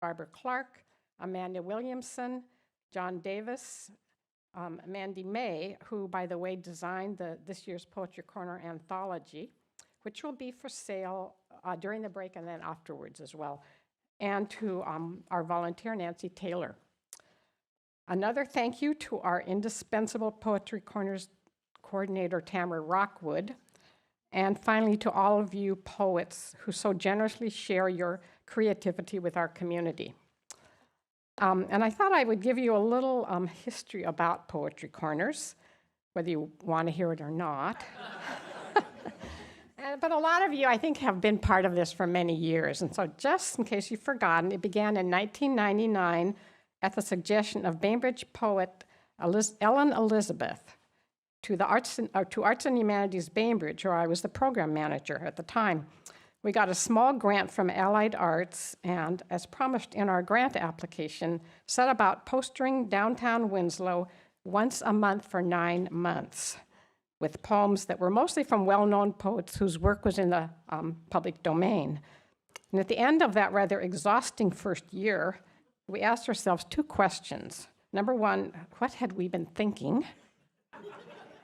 Barbara Clark, Amanda Williamson, John Davis, Mandy May, who, by the way, designed this year's Poetry Corner anthology, which will be for sale during the break and then afterwards as well, and to our volunteer, Nancy Taylor. Another thank you to our indispensable Poetry Corners coordinator, Tamara Rockwood, and finally to all of you poets who so generously share your creativity with our community. And I thought I would give you a little history about Poetry Corners, whether you want to hear it or not. But a lot of you, I think, have been part of this for many years. And so just in case you've forgotten, it began in 1999 at the suggestion of Bainbridge poet Ellen Elizabeth to Arts and Humanities Bainbridge, where I was the program manager at the time. We got a small grant from Allied Arts, and as promised in our grant application, set about postering downtown Winslow once a month for 9 months, with poems that were mostly from well-known poets whose work was in the public domain. And at the end of that rather exhausting first year, we asked ourselves 2 questions. Number 1, what had we been thinking?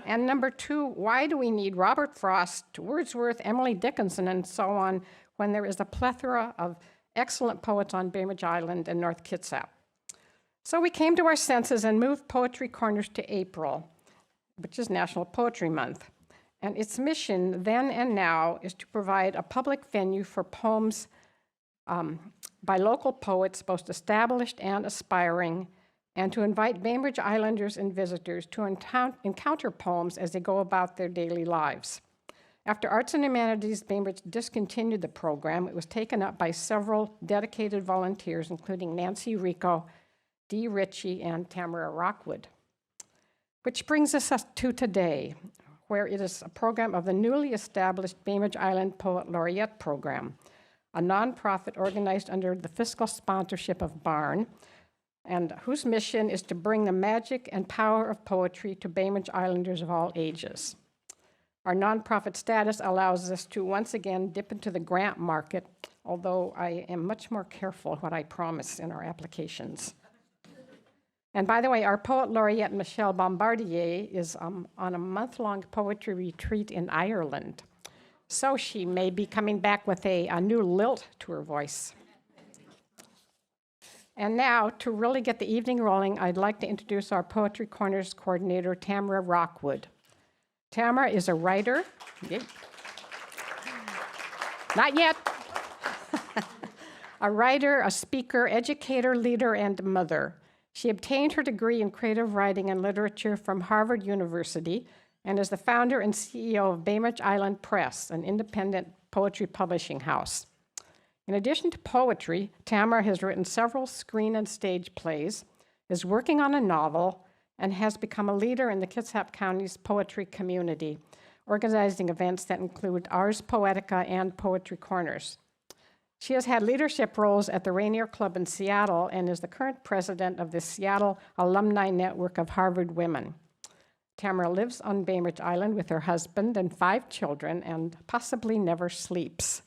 And number 2, why do we need Robert Frost, Wordsworth, Emily Dickinson, and so on, when there is a plethora of excellent poets on Bainbridge Island and North Kitsap? So we came to our senses and moved Poetry Corners to April, which is National Poetry Month. And its mission then and now is to provide a public venue for poems by local poets, both established and aspiring, and to invite Bainbridge Islanders and visitors to encounter poems as they go about their daily lives. After Arts and Humanities Bainbridge discontinued the program, it was taken up by several dedicated volunteers, including Nancy Rico, Dee Ritchie, and Tamara Rockwood. Which brings us to today, where it is a program of the newly established Bainbridge Island Poet Laureate Program, a nonprofit organized under the fiscal sponsorship of Barn, and whose mission is to bring the magic and power of poetry to Bainbridge Islanders of all ages. Our nonprofit status allows us to once again dip into the grant market, although I am much more careful what I promise in our applications. And by the way, our poet laureate, Michelle Bombardier, is on a month-long poetry retreat in Ireland. So she may be coming back with a new lilt to her voice. And now, to really get the evening rolling, I'd like to introduce our Poetry Corners coordinator, Tamara Rockwood. Tamara is a writer. Not yet. A writer, a speaker, educator, leader, and mother. She obtained her degree in creative writing and literature from Harvard University and is the founder and CEO of Bainbridge Island Press, an independent poetry publishing house. In addition to poetry, Tamara has written several screen and stage plays, is working on a novel, and has become a leader in the Kitsap County's poetry community, organizing events that include Ars Poetica and Poetry Corners. She has had leadership roles at the Rainier Club in Seattle and is the current president of the Seattle Alumni Network of Harvard Women. Tamara lives on Bainbridge Island with her husband and 5 children and possibly never sleeps.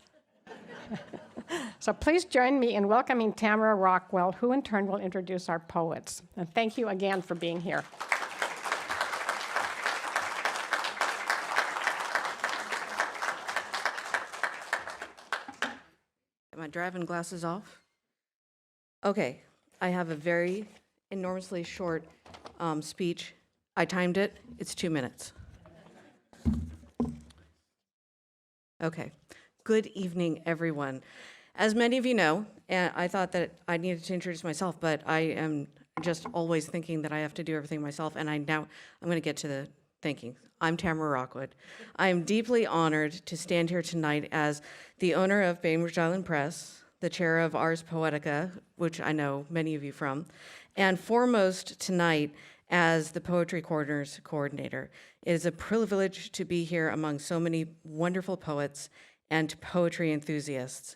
So please join me in welcoming Tamara Rockwell, who in turn will introduce our poets. And thank you again for being here. Get my driving glasses off. Okay, I have a very enormously short speech. I timed it. It's 2 minutes. Okay. Good evening, everyone. As many of you know, and I thought that I needed to introduce myself, but I am just always thinking that I have to do everything myself, and I'm going to get to the thinking. I'm Tamara Rockwood. I am deeply honored to stand here tonight as the owner of Bainbridge Island Press, the chair of Ars Poetica, which I know many of you from, and foremost tonight as the Poetry Corners coordinator. It is a privilege to be here among so many wonderful poets and poetry enthusiasts.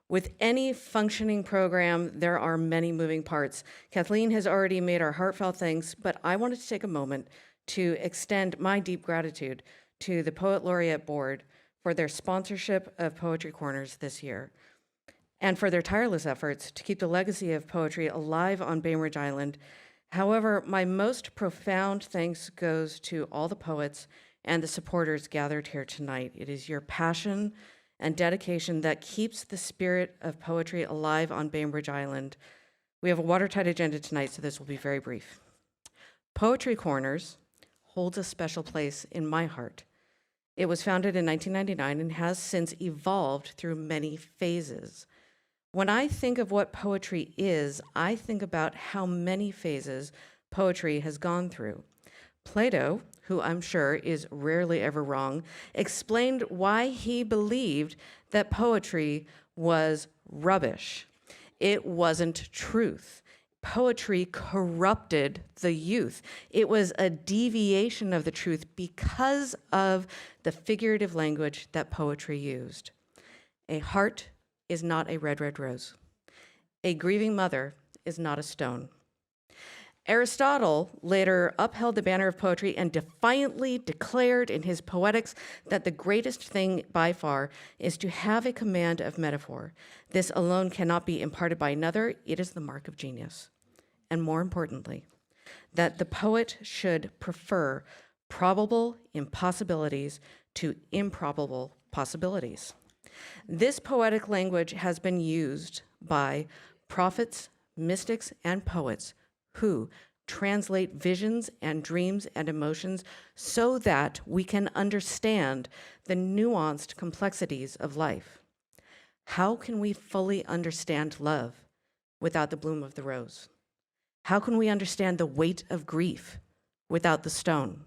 With any functioning program, there are many moving parts. Kathleen has already made our heartfelt thanks, but I wanted to take a moment to extend my deep gratitude to the Poet Laureate Board for their sponsorship of Poetry Corners this year. and for their tireless efforts to keep the legacy of poetry alive on Bainbridge Island. However, my most profound thanks goes to all the poets and the supporters gathered here tonight. It is your passion and dedication that keeps the spirit of poetry alive on Bainbridge Island. We have a watertight agenda tonight, so this will be very brief. Poetry Corners holds a special place in my heart. It was founded in 1999 and has since evolved through many phases. When I think of what poetry is, I think about how many phases poetry has gone through. Plato, who I'm sure is rarely ever wrong, explained why he believed that poetry was rubbish. It wasn't truth. Poetry corrupted the youth. It was a deviation of the truth because of the figurative language that poetry used. A heart is not a red, red rose. A grieving mother is not a stone. Aristotle later upheld the banner of poetry and defiantly declared in his Poetics that the greatest thing by far is to have a command of metaphor. This alone cannot be imparted by another. It is the mark of genius. And more importantly, that the poet should prefer probable impossibilities to improbable possibilities. This poetic language has been used by prophets, mystics, and poets who translate visions and dreams and emotions so that we can understand the nuanced complexities of life. How can we fully understand love without the bloom of the rose? How can we understand the weight of grief without the stone?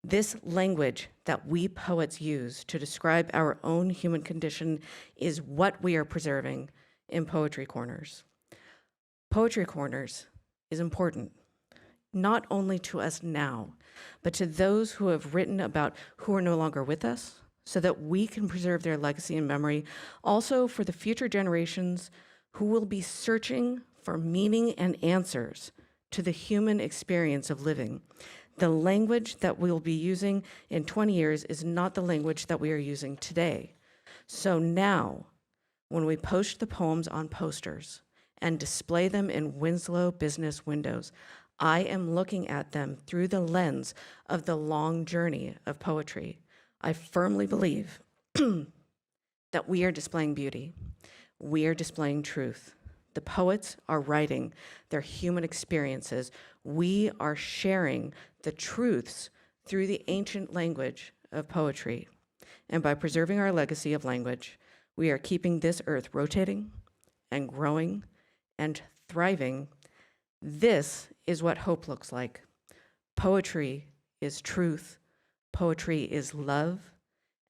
This language that we poets use to describe our own human condition is what we are preserving in Poetry Corners. Poetry Corners is important, not only to us now, but to those who have written about who are no longer with us, so that we can preserve their legacy and memory, also for the future generations who will be searching for meaning and answers to the human experience of living. The language that we'll be using in 20 years is not the language that we are using today. So now, when we post the poems on posters and display them in Winslow business windows, I am looking at them through the lens of the long journey of poetry. I firmly believe that we are displaying beauty. We are displaying truth. The poets are writing their human experiences. We are sharing the truths through the ancient language of poetry. And by preserving our legacy of language, we are keeping this earth rotating and growing and thriving. This is what hope looks like. Poetry is truth. Poetry is love.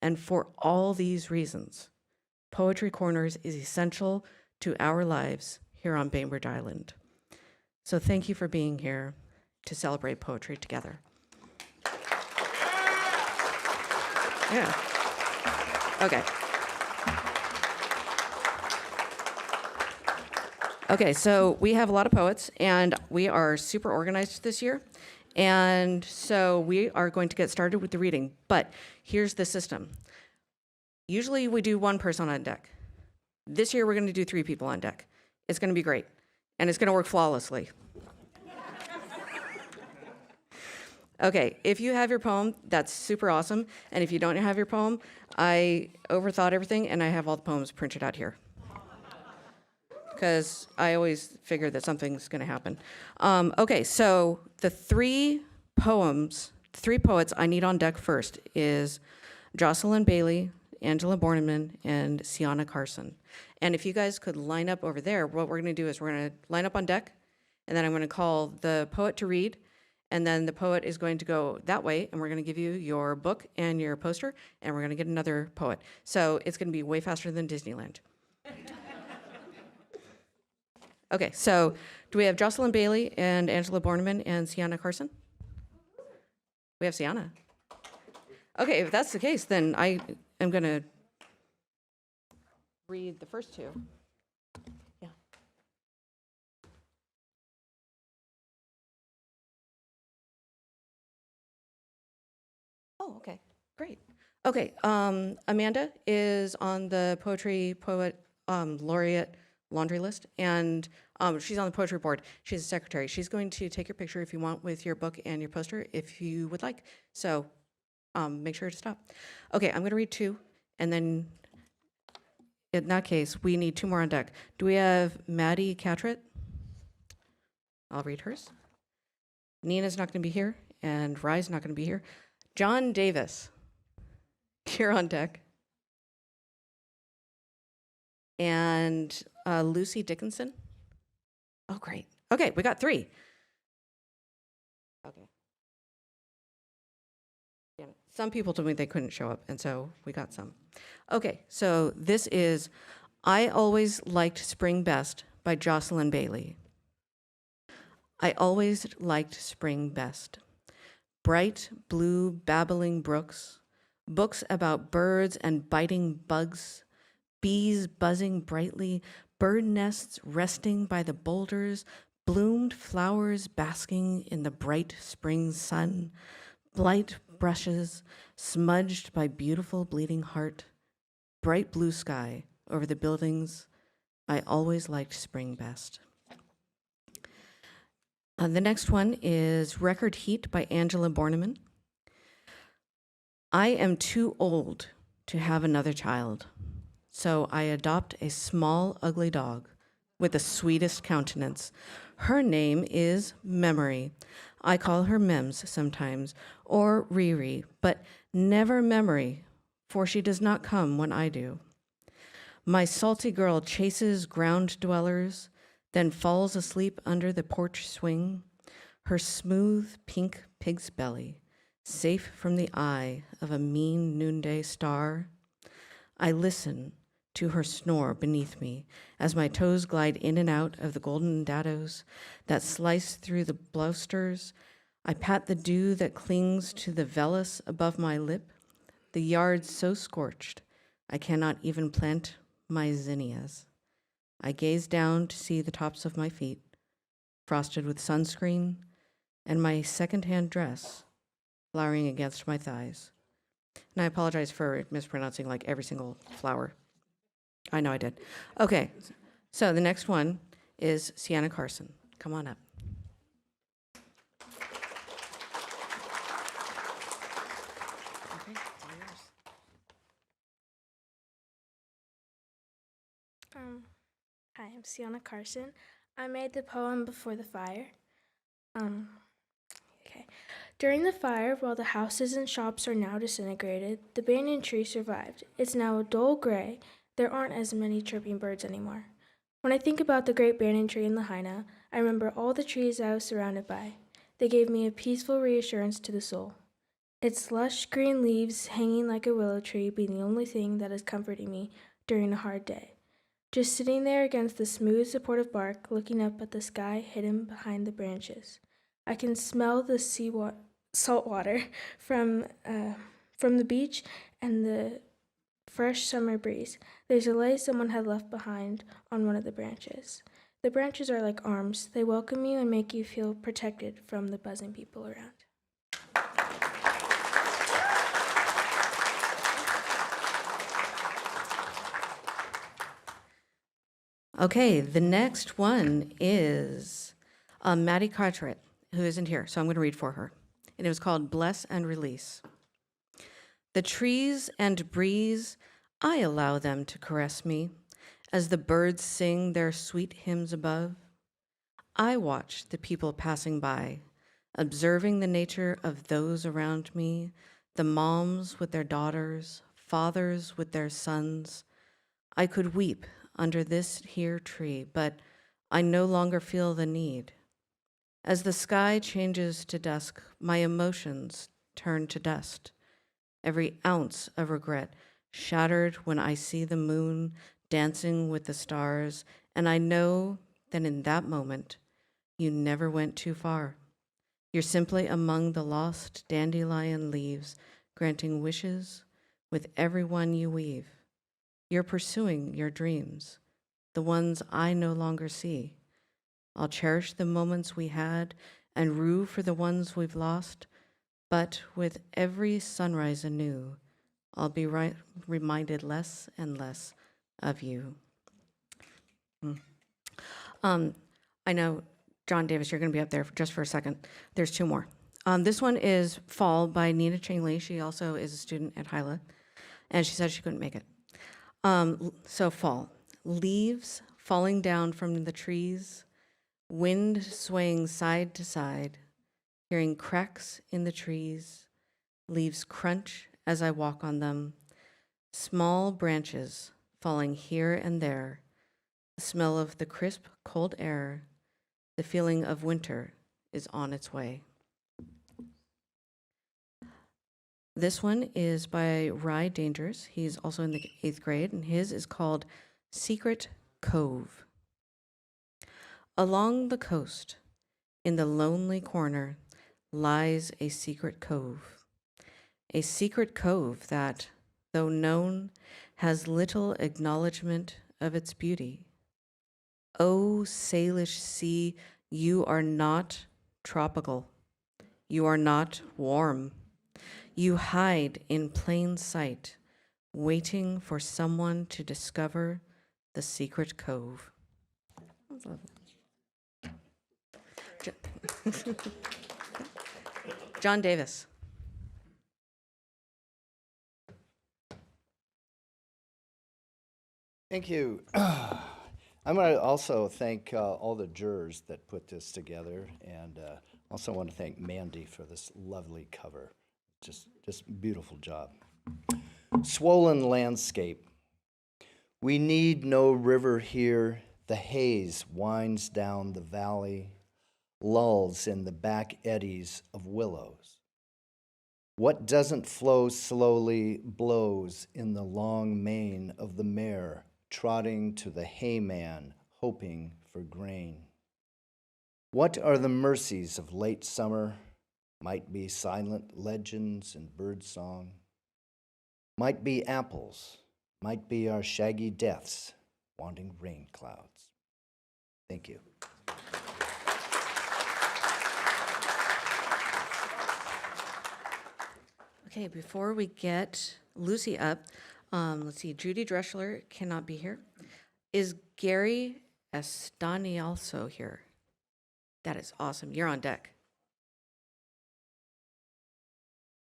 And for all these reasons, Poetry Corners is essential to our lives here on Bainbridge Island. So thank you for being here to celebrate poetry together. Yeah. Okay. Okay, so we have a lot of poets, and we are super organized this year. And so we are going to get started with the reading. But here's the system. Usually we do one person on deck. This year we're going to do 3 people on deck. It's going to be great, and it's going to work flawlessly. Okay, if you have your poem, that's super awesome. And if you don't have your poem, I overthought everything, and I have all the poems printed out here. Because I always figure that something's going to happen. Okay, so the 3 poets I need on deck first is Jocelyn Bailey, Angela Borneman, and Sienna Carson. And if you guys could line up over there, what we're going to do is we're going to line up on deck, and then I'm going to call the poet to read, and then the poet is going to go that way, and we're going to give you your book and your poster, and we're going to get another poet. So it's going to be way faster than Disneyland. Okay, so do we have Jocelyn Bailey and Angela Borneman and Sienna Carson? We have Sienna. Okay, if that's the case, then I am going to read the first 2. Yeah. Oh, okay, great. Okay, Amanda is on the poet laureate laundry list, and she's on the poetry board. She's a secretary. She's going to take your picture if you want with your book and your poster if you would like. So make sure to stop. Okay, I'm going to read two, and then in that case, we need two more on deck. Do we have Maddie Catrett? I'll read hers. Nina's not going to be here, and Rye's not going to be here. John Davis, here on deck. And Lucy Dickinson. Oh, great. Okay, we got three. Okay. Damn it. Some people told me they couldn't show up, and so we got some. Okay, so this is I Always Liked Spring Best by Jocelyn Bailey. I always liked spring best. Bright blue babbling brooks, books about birds and biting bugs, bees buzzing brightly, bird nests resting by the boulders, bloomed flowers basking in the bright spring sun, light brushes smudged by beautiful bleeding heart, bright blue sky over the buildings. I always liked spring best. The next one is Record Heat by Angela Borneman. I am too old to have another child, so I adopt a small, ugly dog with the sweetest countenance. Her name is Memory. I call her Mems sometimes, or Riri, but never Memory, for she does not come when I do. My salty girl chases ground dwellers, then falls asleep under the porch swing, her smooth pink pig's belly, safe from the eye of a mean noonday star. I listen to her snore beneath me as my toes glide in and out of the golden dados that slice through the blousters. I pat the dew that clings to the vellus above my lip, the yard so scorched I cannot even plant my zinnias. I gaze down to see the tops of my feet, frosted with sunscreen, and my second-hand dress flowering against my thighs. And I apologize for mispronouncing like every single flower. I know I did. Okay, so the next one is Sienna Carson. Come on up. Okay, it's all yours. Hi, I'm Sienna Carson. I made the poem Before the Fire. Okay. During the fire, while the houses and shops are now disintegrated, the banyan tree survived. It's now a dull gray. There aren't as many chirping birds anymore. When I think about the great banyan tree in Lahaina, I remember all the trees I was surrounded by. They gave me a peaceful reassurance to the soul. Its lush green leaves hanging like a willow tree being the only thing that is comforting me during a hard day. Just sitting there against the smooth, supportive bark, looking up at the sky hidden behind the branches. I can smell the salt water from the beach and the fresh summer breeze. There's a light someone had left behind on one of the branches. The branches are like arms. They welcome you and make you feel protected from the buzzing people around. Okay, the next one is Maddie Carteret, who isn't here, so I'm going to read for her. And it was called Bless and Release. The trees and breeze, I allow them to caress me as the birds sing their sweet hymns above. I watch the people passing by, observing the nature of those around me, the moms with their daughters, fathers with their sons. I could weep under this here tree, but I no longer feel the need. As the sky changes to dusk, my emotions turn to dust. Every ounce of regret shattered when I see the moon dancing with the stars, and I know that in that moment, you never went too far. You're simply among the lost dandelion leaves, granting wishes with every one you weave. You're pursuing your dreams, the ones I no longer see. I'll cherish the moments we had and rue for the ones we've lost, but with every sunrise anew, I'll be reminded less and less of you. I know, John Davis, you're going to be up there just for a second. There's two more. This one is Fall by Nina Chang Lee. She also is a student at Hyla, and she said she couldn't make it. So Fall. Leaves falling down from the trees, wind swaying side to side, hearing cracks in the trees, leaves crunch as I walk on them, small branches falling here and there, the smell of the crisp, cold air, the feeling of winter is on its way. This one is by Rye Dangers. He's also in the 8th grade, and his is called Secret Cove. Along the coast, in the lonely corner, lies a secret cove. A secret cove that, though known, has little acknowledgement of its beauty. O Salish sea, you are not tropical. You are not warm. You hide in plain sight, waiting for someone to discover the secret cove. John Davis. Thank you. I'm going to also thank all the jurors that put this together, and also want to thank Mandy for this lovely cover. Just beautiful job. Swollen landscape. We need no river here. The haze winds down the valley, lulls in the back eddies of willows. What doesn't flow slowly blows in the long mane of the mare, trotting to the hayman, hoping for grain. What are the mercies of late summer? Might be silent legends and birdsong. Might be apples, might be our shaggy deaths, wanting rain clouds. Thank you. Okay, before we get Lucy up, let's see, Judy Dreschler cannot be here. Is Gary Estani also here? That is awesome. You're on deck.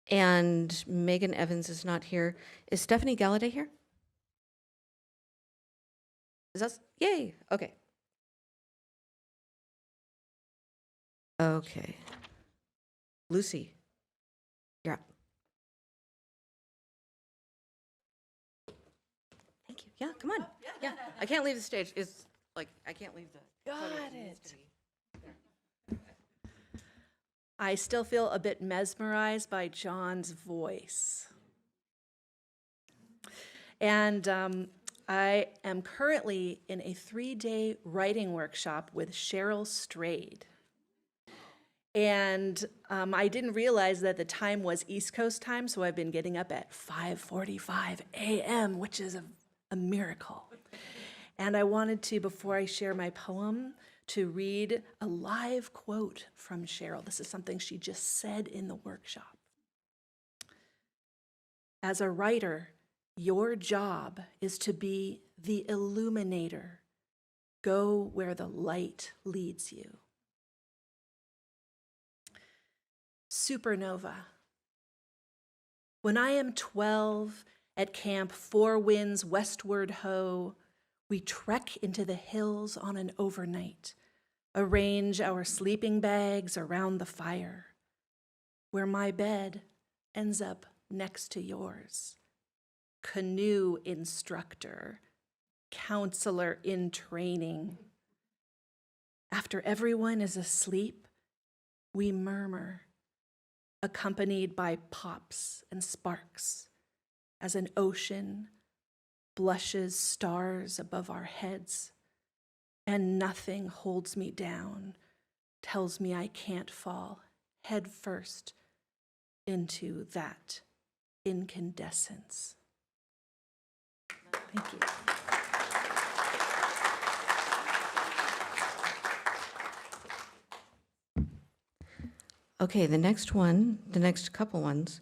And Megan Evans is not here. Is Stephanie Galladay here? Is that, yay, okay. Okay. Lucy, you're up. Thank you. Yeah, come on. Yeah, I can't leave the stage. It's like, I can't leave the. Got podium. it. needs to be- I still feel a bit mesmerized by John's voice. And I am currently in a 3-day writing workshop with Cheryl Strayed. And I didn't realize that the time was East Coast time, so I've been getting up at 5:45 a.m., which is a miracle. And I wanted to, before I share my poem, to read a live quote from Cheryl. This is something she just said in the workshop. As a writer, your job is to be the illuminator. Go where the light leads you. Supernova. When I am 12 at Camp Four Winds Westward Ho, we trek into the hills on an overnight, arrange our sleeping bags around the fire, where my bed ends up next to yours. Canoe instructor, counselor in training. After everyone is asleep, we murmur, accompanied by pops and sparks, as an ocean blushes stars above our heads, and nothing holds me down, tells me I can't fall head first into that incandescence. Thank you. Okay, the next couple ones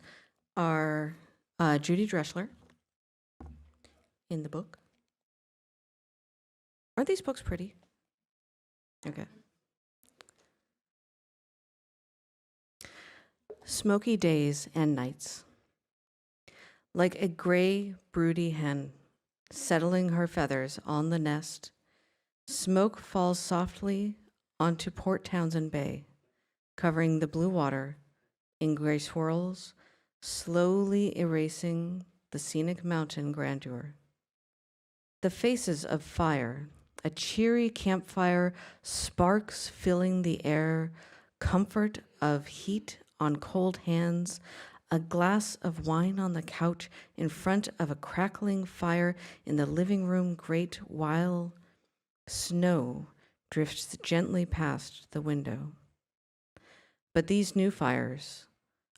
are Judy Dreschler in the book. Aren't these books pretty? Okay. Smoky days and nights. Like a gray, broody hen, settling her feathers on the nest, smoke falls softly onto Port Townsend Bay, covering the blue water in gray swirls, slowly erasing the scenic mountain grandeur. The faces of fire, a cheery campfire, sparks filling the air, comfort of heat on cold hands, a glass of wine on the couch in front of a crackling fire in the living room grate while snow drifts gently past the window. But these new fires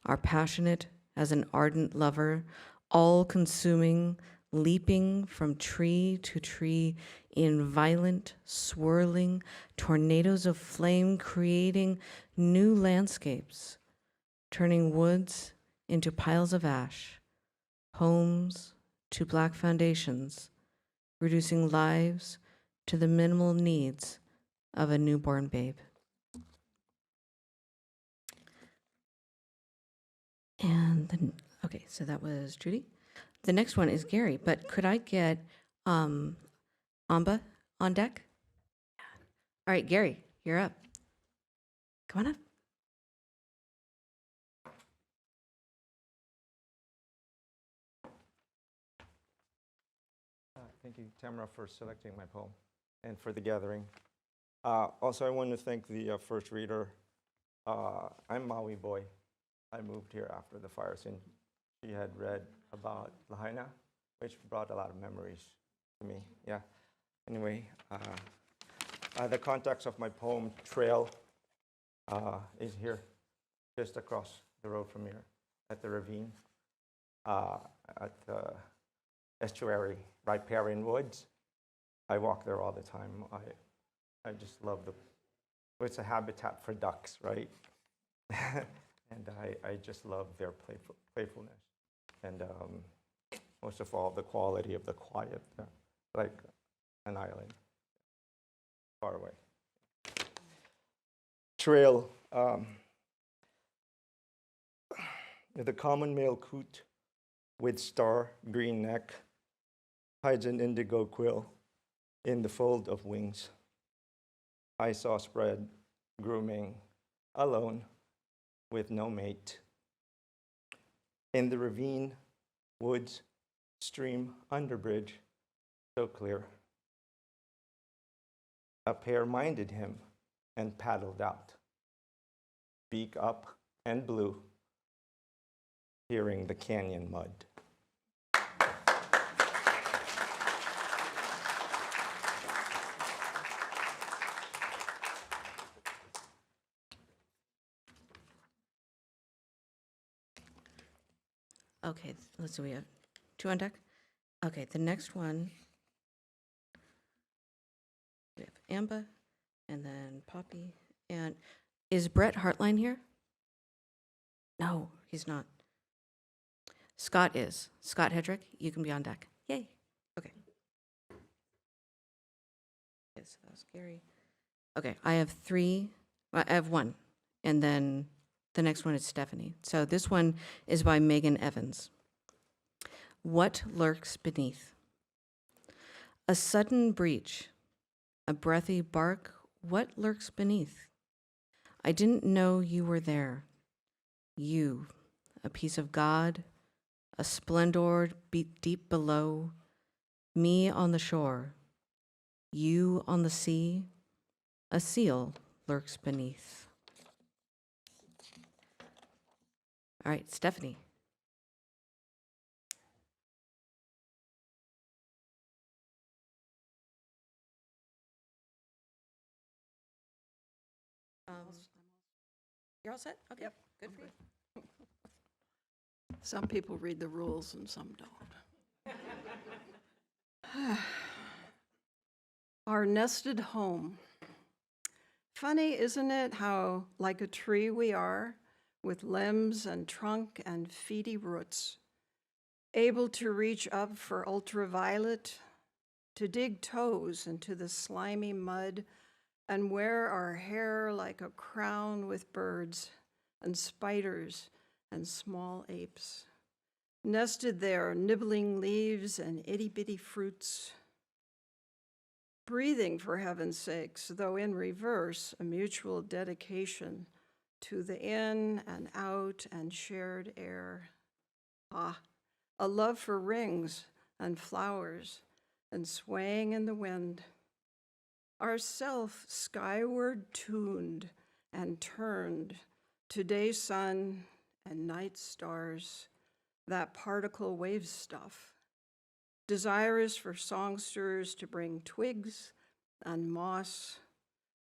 are passionate as an ardent lover, all-consuming, leaping from tree to tree in violent, swirling tornadoes of flame, creating new landscapes, turning woods into piles of ash, homes to black foundations, reducing lives to the minimal needs of a newborn babe. And then, okay, so that was Judy. The next one is Gary, but could I get Amba on deck? All right, Gary, you're up. Come on up. Thank you, Tamara, for selecting my poem and for the gathering. Also, I want to thank the first reader. I'm Maui boy. I moved here after the fire scene. She had read about Lahaina, which brought a lot of memories to me. Yeah. Anyway, the context of my poem, Trail, is here, just across the road from here, at the ravine, at the estuary, riparian woods. I walk there all the time. I just love it's a habitat for ducks, right? And I just love their playfulness. And most of all, the quality of the quiet, like an island far away. Trail. The common male coot with star green neck hides an indigo quill in the fold of wings. I saw spread, grooming, alone, with no mate. In the ravine, woods, stream, underbridge, so clear. A pair minded him and paddled out, beak up and blue, hearing the canyon mud. Okay, let's see, we have 2 on deck? Okay, the next one, we have Amba, and then Poppy, and is Brett Hartline here? No, he's not. Scott is. Scott Hedrick, you can be on deck. Yay. Okay. Yes, so that was Gary. Okay, I have 3, I have 1, and then the next one is Stephanie. So this one is by Megan Evans. What lurks beneath? A sudden breach, a breathy bark. What lurks beneath? I didn't know you were there. You, a piece of God, a splendor deep below, me on the shore, you on the sea, a seal lurks beneath. All right, Stephanie. You're all set? Okay, yep. Good for you. Some people read the rules and some don't. Our nested home. Funny, isn't it, how like a tree we are, with limbs and trunk and feety roots, able to reach up for ultraviolet, to dig toes into the slimy mud and wear our hair like a crown with birds and spiders and small apes. Nested there, nibbling leaves and itty-bitty fruits. Breathing, for heaven's sakes, though in reverse, a mutual dedication to the in and out and shared air. Ah, a love for rings and flowers and swaying in the wind. Our self skyward tuned and turned to day sun and night stars, that particle wave stuff. Desirous for songsters to bring twigs and moss,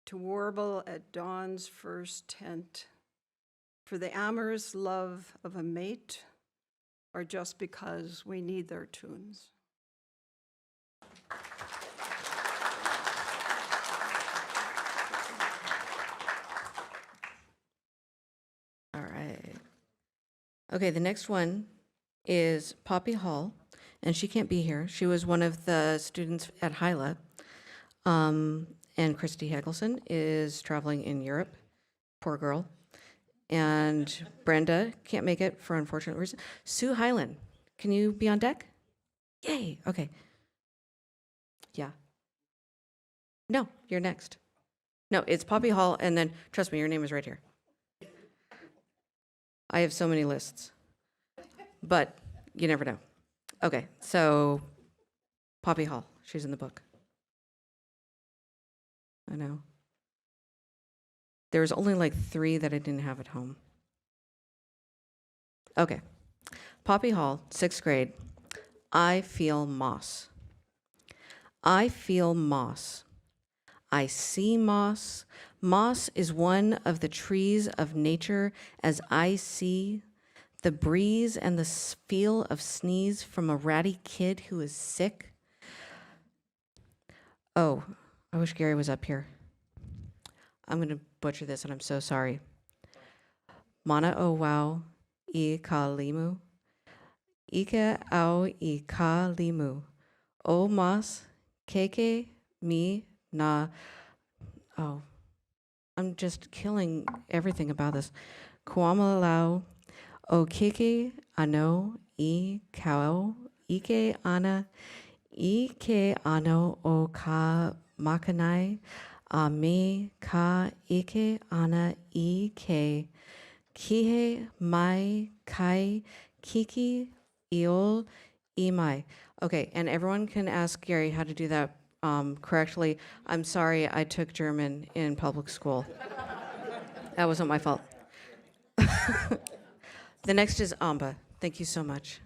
to warble at dawn's first tent, for the amorous love of a mate, or just because we need their tunes. All right. Okay, the next one is Poppy Hall, and she can't be here. She was one of the students at Hyla. And Christy Hagelson is traveling in Europe. Poor girl. And Brenda can't make it for unfortunate reasons. Sue Hyland, can you be on deck? Yay, okay. Yeah. No, you're next. No, it's Poppy Hall, and then, trust me, your name is right here. I have so many lists, but you never know. Okay, so Poppy Hall, she's in the book. I know. There was only like 3 that I didn't have at home. Okay. Poppy Hall, 6th grade. I feel moss. I feel moss. I see moss. Moss is one of the trees of nature as I see the breeze and the feel of sneeze from a ratty kid who is sick. Oh, I wish Gary was up here. I'm going to butcher this, and I'm so sorry. Mana o wau I ka limu. Ike au I ka limu. O mas keke mi na. Oh, I'm just killing everything about this. Kuamalau o keke ano I kao. Ike ana. Ike ano o ka makanai. A me ka ike ana ike. Kihe mai kai kiki iol imai. Okay, and everyone can ask Gary how to do that correctly. I'm sorry, I took German in public school. That wasn't my fault. The next is Amba. Thank you so much.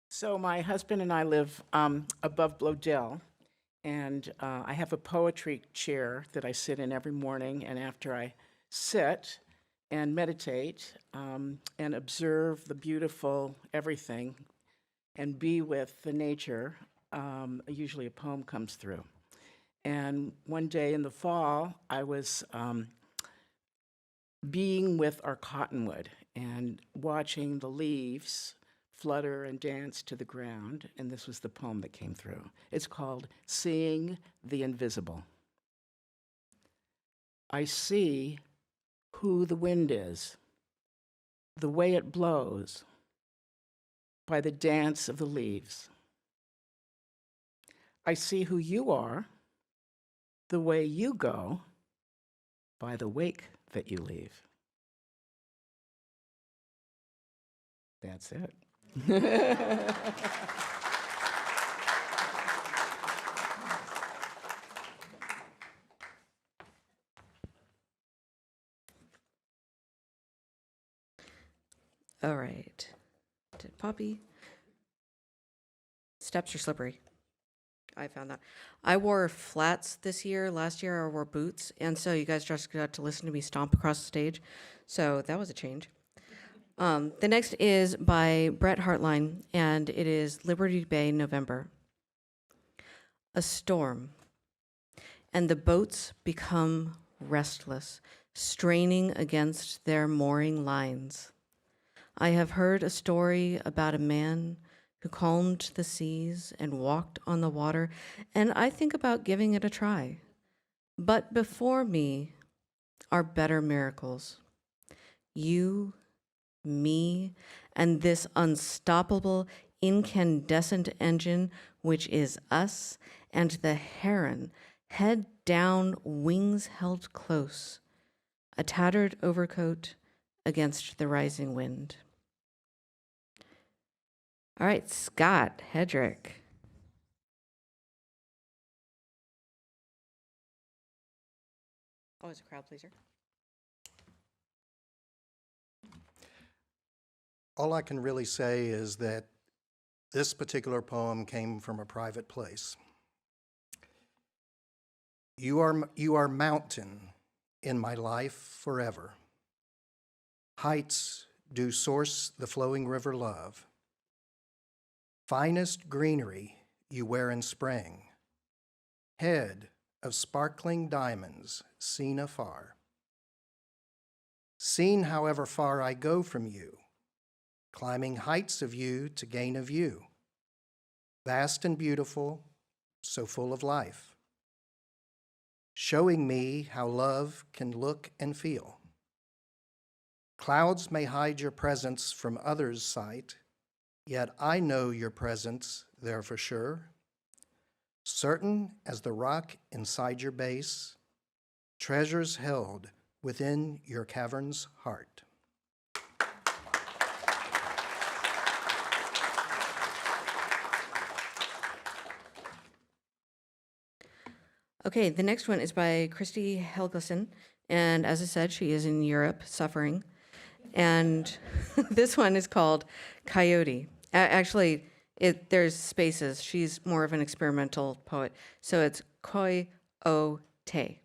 So my husband and I live above Blodell, and I have a poetry chair that I sit in every morning, and after I sit and meditate and observe the beautiful everything and be with the nature, usually a poem comes through. And one day in the fall, I was being with our cottonwood and watching the leaves flutter and dance to the ground, and this was the poem that came through. It's called Seeing the Invisible. I see who the wind is, the way it blows, by the dance of the leaves. I see who you are, the way you go, by the wake that you leave. That's it. All right. Did Poppy? Steps are slippery. I found that. I wore flats this year. Last year I wore boots. And so you guys just got to listen to me stomp across the stage. So that was a change. The next is by Brett Hartline, and it is Liberty Bay, November. A storm, and the boats become restless, straining against their mooring lines. I have heard a story about a man who calmed the seas and walked on the water, and I think about giving it a try. But before me are better miracles. You, me, and this unstoppable incandescent engine, which is us, and the heron, head down, wings held close, a tattered overcoat against the rising wind. All right, Scott Hedrick. Always a crowd pleaser. All I can really say is that this particular poem came from a private place. You are mountain in my life forever. Heights do source the flowing river love. Finest greenery you wear in spring. Head of sparkling diamonds seen afar. Seen however far I go from you, climbing heights of you to gain a view. Vast and beautiful, so full of life. Showing me how love can look and feel. Clouds may hide your presence from others' sight, yet I know your presence there for sure. Certain as the rock inside your base, treasures held within your cavern's heart. Okay, the next one is by Christy Helgeson, and as I said, she is in Europe suffering. And this one is called Coyote. Actually, there's spaces. She's more of an experimental poet. So it's Coy-O-Te.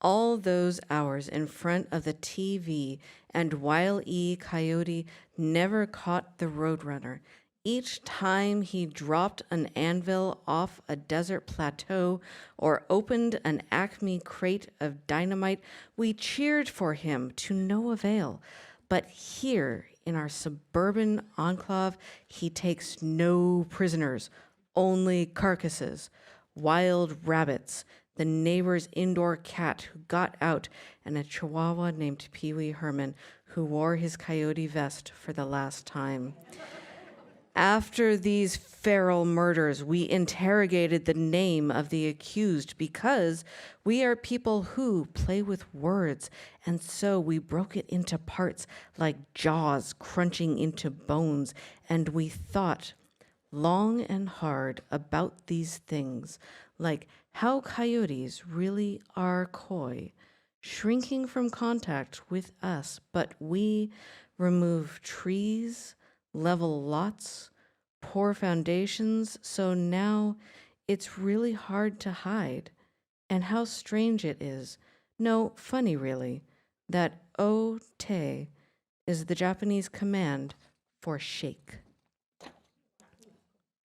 All those hours in front of the TV and Wile E. Coyote never caught the roadrunner. Each time he dropped an anvil off a desert plateau or opened an Acme crate of dynamite, we cheered for him to no avail. But here in our suburban enclave, he takes no prisoners, only carcasses, wild rabbits, the neighbor's indoor cat who got out, and a chihuahua named Pee Wee Herman who wore his coyote vest for the last time. After these feral murders, we interrogated the name of the accused because we are people who play with words, and so we broke it into parts like jaws crunching into bones, and we thought long and hard about these things, like how coyotes really are coy, shrinking from contact with us, but we remove trees, level lots, pour foundations, so now it's really hard to hide. And how strange it is, no, funny really, that O-te is the Japanese command for shake.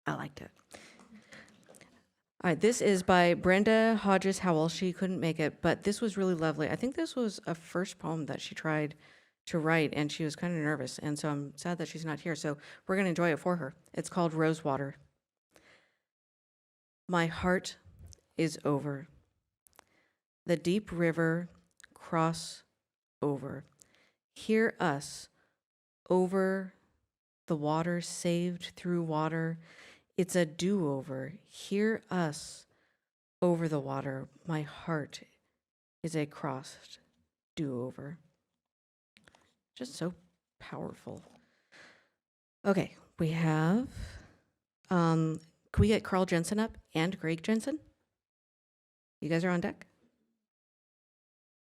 I liked it. All right, this is by Brenda Hodges Howell. She couldn't make it, but this was really lovely. I think this was a first poem that she tried to write, and she was kind of nervous, and so I'm sad that she's not here, so we're going to enjoy it for her. It's called Rosewater. My heart is over. The deep river cross over. Hear us over the water saved through water. It's a do-over. Hear us over the water. My heart is a crossed do-over. Just so powerful. Okay, we have, can we get Carl Jensen up and Greg Jensen? You guys are on deck?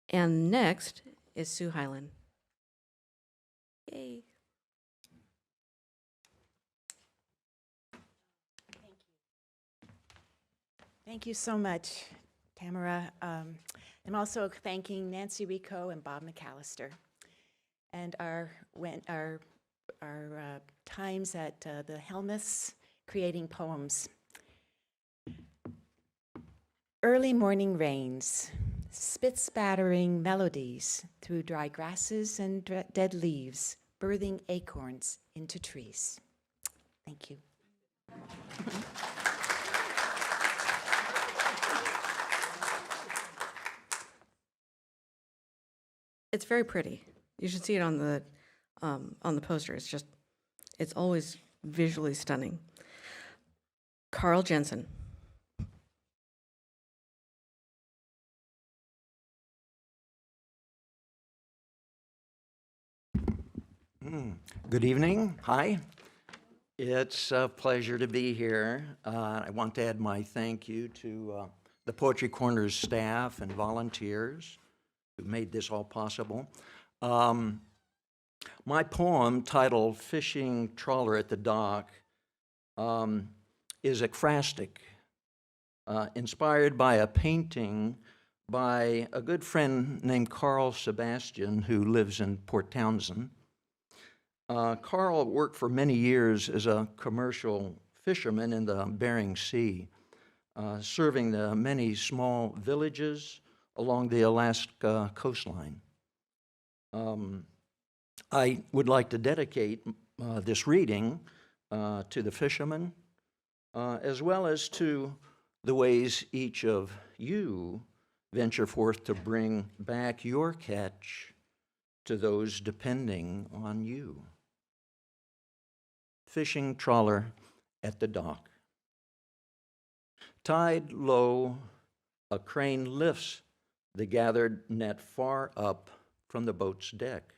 And next is Sue Hyland. Yay. Thank you so much, Tamara. I'm also thanking Nancy Rico and Bob McAllister and our times at the Helmuths creating poems. Early morning rains, spit-spattering melodies through dry grasses and dead leaves, birthing acorns into trees. Thank you. It's very pretty. You should see it on the poster. It's always visually stunning. Carl Jensen. Good evening. Hi. It's a pleasure to be here. I want to add my thank you to the Poetry Corner's staff and volunteers who made this all possible. My poem, titled Fishing Trawler at the Dock, is ekphrastic, inspired by a painting by a good friend named Carl Sebastian, who lives in Port Townsend. Carl worked for many years as a commercial fisherman in the Bering Sea, serving the many small villages along the Alaska coastline. I would like to dedicate this reading to the fishermen, as well as to the ways each of you venture forth to bring back your catch to those depending on you. Fishing trawler at the dock. Tide low, a crane lifts the gathered net far up from the boat's deck.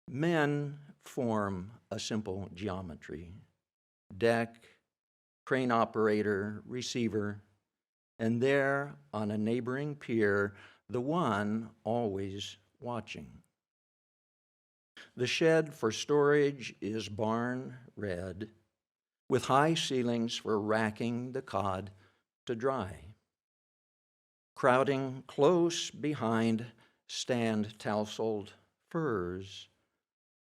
Men form a simple geometry: deck, crane operator, receiver, and there on a neighboring pier, the one always watching. The shed for storage is barn red, with high ceilings for racking the cod to dry. Crowding close behind stand tousled firs,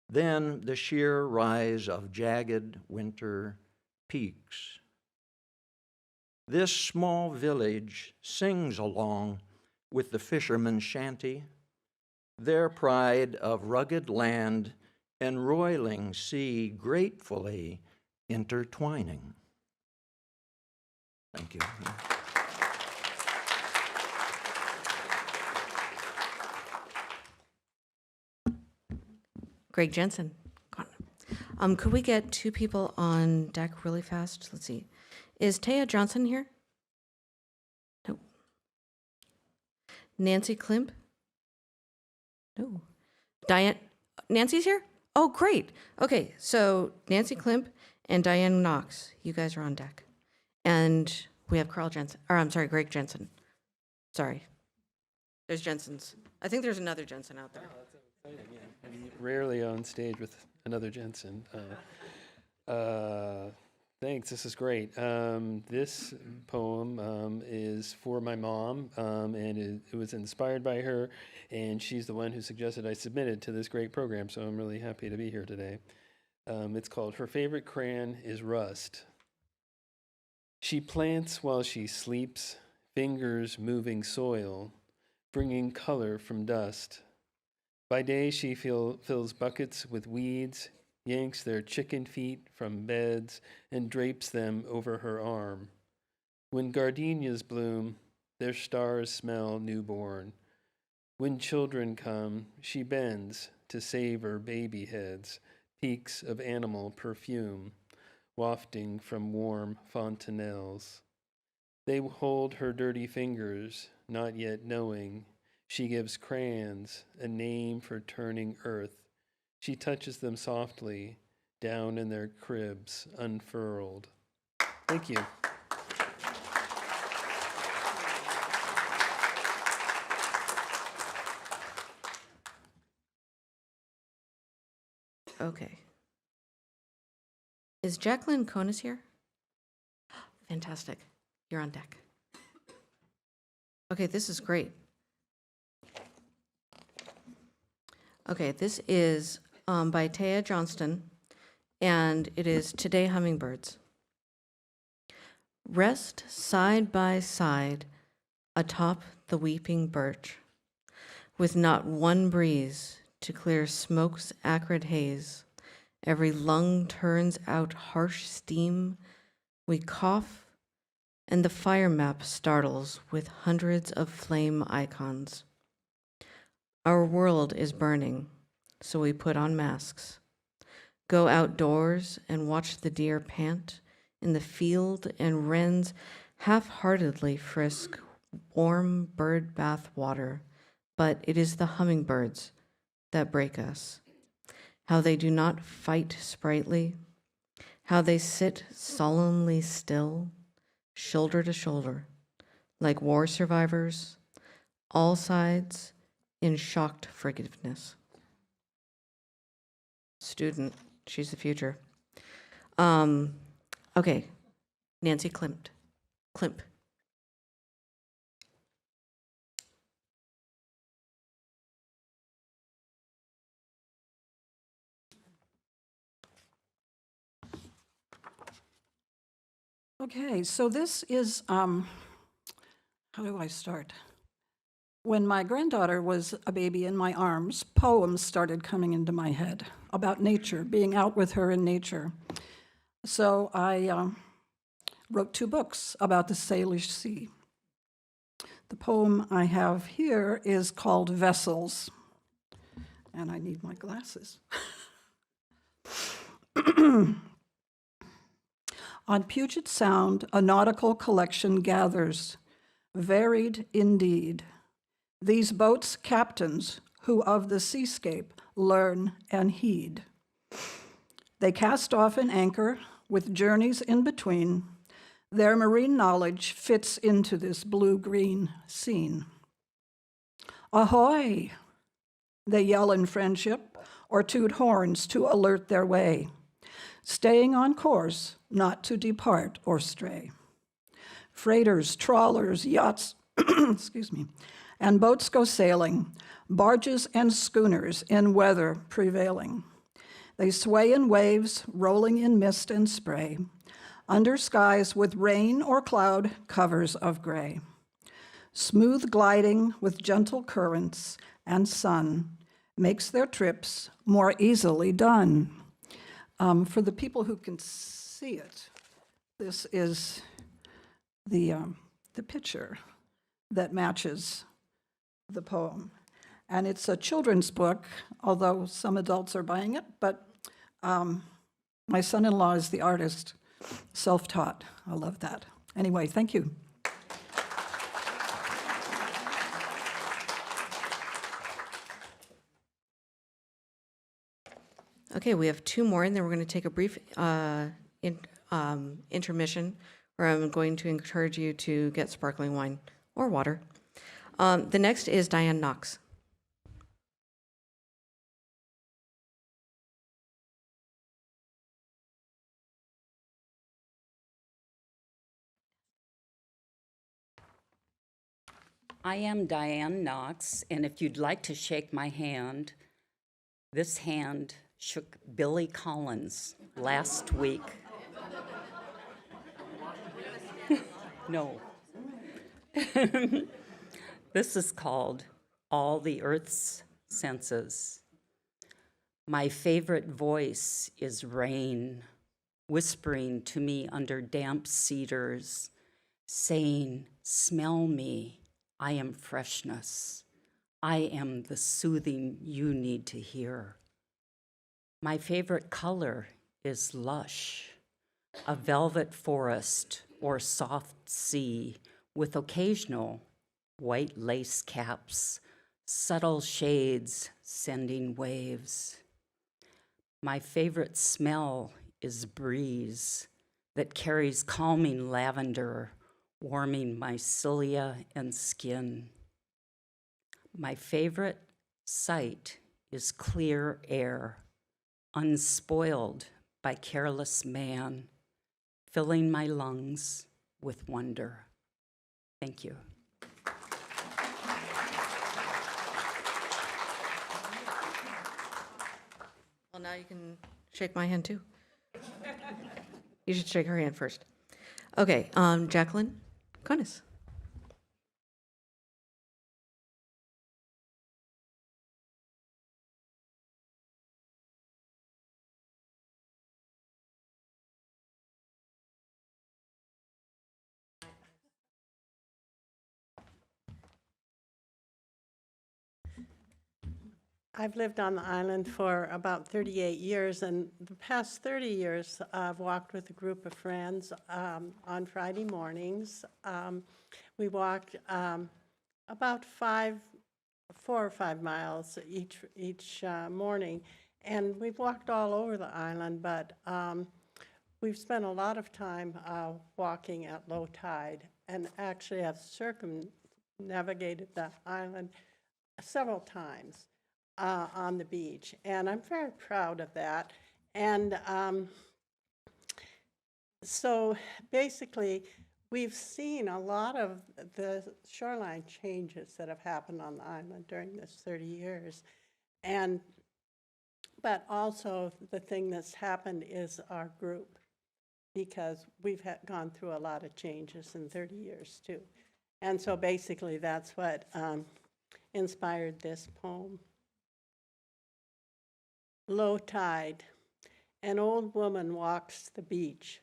then the sheer rise of jagged winter peaks. This small village sings along with the fisherman's shanty, their pride of rugged land and roiling sea gratefully intertwining. Thank you. Greg Jensen. Could we get two people on deck really fast? Let's see. Is Taya Johnson here? No. Nancy Klimp? No. Diane? Nancy's here? Oh, great. Okay, so Nancy Klimp and Diane Knox, you guys are on deck. And we have Greg Jensen. Sorry. There's Jensen's. I think there's another Jensen out there. Rarely on stage with another Jensen. Thanks, this is great. This poem is for my mom, and it was inspired by her, and she's the one who suggested I submit it to this great program, so I'm really happy to be here today. It's called Her Favorite Crayon is Rust. She plants while she sleeps, fingers moving soil, bringing color from dust. By day, she fills buckets with weeds, yanks their chicken feet from beds, and drapes them over her arm. When gardenias bloom, their stars smell newborn. When children come, she bends to savor baby heads, peaks of animal perfume, wafting from warm fontanelles. They hold her dirty fingers, not yet knowing. She gives crayons a name for turning earth. She touches them softly, down in their cribs, unfurled. Thank you. Okay. Is Jacqueline Conis here? Fantastic. You're on deck. Okay, this is great. Okay, this is by Taya Johnston, and it is Today Hummingbirds. Rest side by side atop the weeping birch, with not one breeze to clear smoke's acrid haze. Every lung turns out harsh steam. We cough, and the fire map startles with hundreds of flame icons. Our world is burning, so we put on masks, go outdoors and watch the deer pant in the field and wrens half-heartedly frisk warm bird bath water, but it is the hummingbirds that break us. How they do not fight sprightly, how they sit solemnly still, shoulder to shoulder, like war survivors, all sides in shocked forgiveness. Student, she's the future. Okay, Nancy Klimp. Okay, so this is, how do I start? When my granddaughter was a baby in my arms, poems started coming into my head about nature, being out with her in nature. So I wrote 2 books about the Salish Sea. The poem I have here is called Vessels, and I need my glasses. On Puget Sound, a nautical collection gathers, varied indeed. These boats' captains, who of the seascape learn and heed. They cast off an anchor with journeys in between. Their marine knowledge fits into this blue-green scene. Ahoy! They yell in friendship or toot horns to alert their way, staying on course, not to depart or stray. Freighters, trawlers, yachts, excuse me, and boats go sailing, barges and schooners in weather prevailing. They sway in waves, rolling in mist and spray, under skies with rain or cloud covers of gray. Smooth gliding with gentle currents and sun makes their trips more easily done. For the people who can see it, this is the picture that matches the poem. And it's a children's book, although some adults are buying it, but my son-in-law is the artist, self-taught. I love that. Anyway, thank you. Okay, we have 2 more, and then we're going to take a brief intermission where I'm going to encourage you to get sparkling wine or water. The next is Diane Knox. I am Diane Knox, and if you'd like to shake my hand, this hand shook Billy Collins last week. No. This is called All the Earth's Senses. My favorite voice is rain, whispering to me under damp cedars, saying, "Smell me, I am freshness. I am the soothing you need to hear." My favorite color is lush, a velvet forest or soft sea with occasional white lace caps, subtle shades sending waves. My favorite smell is breeze that carries calming lavender, warming my cilia and skin. My favorite sight is clear air, unspoiled by careless man, filling my lungs with wonder. Thank you. Well, now you can shake my hand too. You should shake her hand first. Okay, Jacqueline Conis. I've lived on the island for about 38 years, and the past 30 years, I've walked with a group of friends on Friday mornings. We walked about 4 or 5 miles each morning, and we've walked all over the island, but we've spent a lot of time walking at low tide, and actually have circumnavigated the island several times on the beach, and I'm very proud of that. And so basically, we've seen a lot of the shoreline changes that have happened on the island during this 30 years. But also the thing that's happened is our group, because we've gone through a lot of changes in 30 years too. And so basically that's what inspired this poem. Low tide. An old woman walks the beach.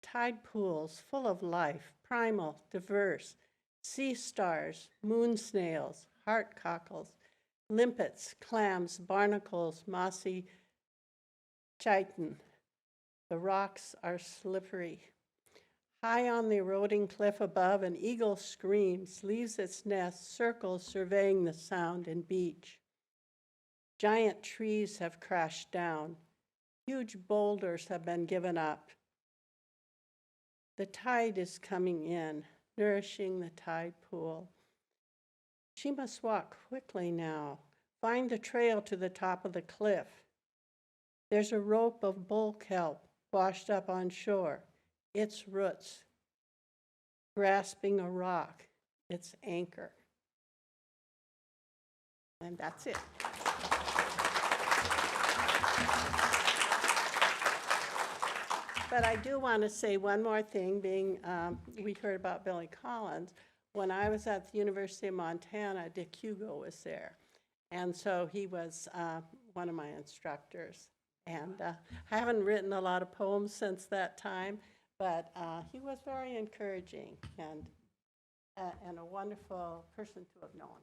Tide pools full of life, primal, diverse. Sea stars, moon snails, heart cockles, limpets, clams, barnacles, mossy chitin. The rocks are slippery. High on the eroding cliff above, an eagle screams, leaves its nest, circles surveying the sound and beach. Giant trees have crashed down. Huge boulders have been given up. The tide is coming in, nourishing the tide pool. She must walk quickly now, find the trail to the top of the cliff. There's a rope of bull kelp washed up on shore, its roots grasping a rock, its anchor. And that's it. But I do want to say one more thing, being we heard about Billy Collins. When I was at the University of Montana, Dick Hugo was there. And so he was one of my instructors. And I haven't written a lot of poems since that time, but he was very encouraging and a wonderful person to have known.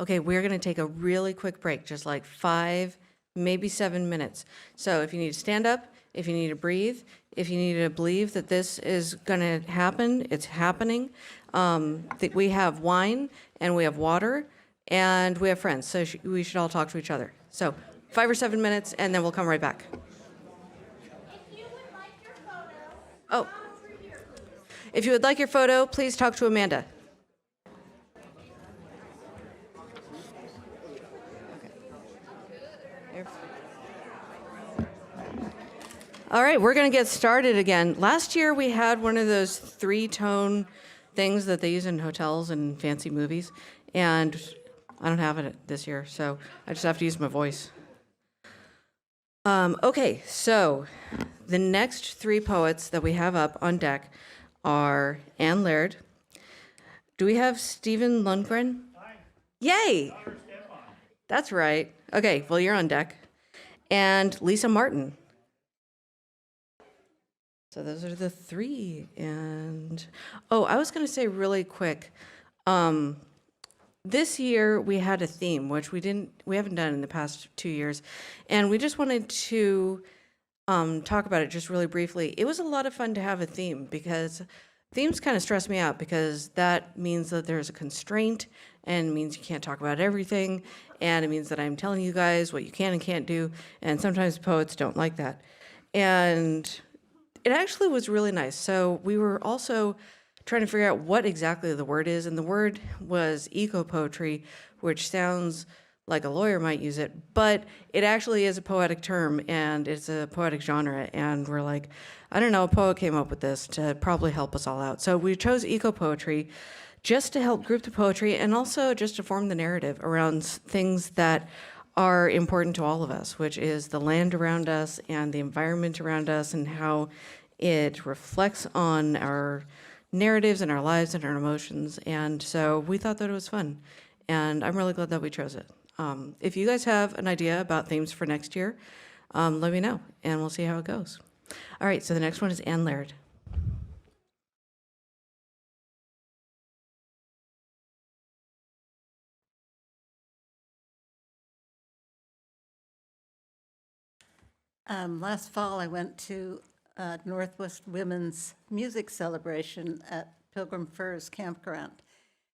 Okay, we're going to take a really quick break, just like 5, maybe 7 minutes. So if you need to stand up, if you need to breathe, if you need to believe that this is going to happen, it's happening. We have wine and we have water and we have friends, so we should all talk to each other. So 5 or 7 minutes, and then we'll come right back. Oh, if you would like your photo, please talk to Amanda. All right, we're going to get started again. Last year we had one of those 3-tone things that they use in hotels and fancy movies, and I don't have it this year, so I just have to use my voice. Okay, so the next 3 poets that we have up on deck are Anne Laird. Do we have Stephen Lundgren? Hi. Yay! That's right. Okay, well, you're on deck. And Lisa Martin. So those are the 3. And, oh, I was going to say really quick, this year we had a theme, which we haven't done in the past 2 years. And we just wanted to talk about it just really briefly. It was a lot of fun to have a theme, because themes kind of stress me out, because that means that there's a constraint and means you can't talk about everything. And it means that I'm telling you guys what you can and can't do. And sometimes poets don't like that. And it actually was really nice. So we were also trying to figure out what exactly the word is, and the word was eco-poetry, which sounds like a lawyer might use it, but it actually is a poetic term, and it's a poetic genre, and we're like, I don't know, a poet came up with this to probably help us all out. So we chose eco-poetry just to help group the poetry, and also just to form the narrative around things that are important to all of us, which is the land around us and the environment around us, and how it reflects on our narratives and our lives and our emotions. And so we thought that it was fun, and I'm really glad that we chose it. If you guys have an idea about themes for next year, let me know, and we'll see how it goes. All right, so the next one is Ann Laird. Last fall, I went to Northwest Women's Music Celebration at Pilgrim Firs Campground.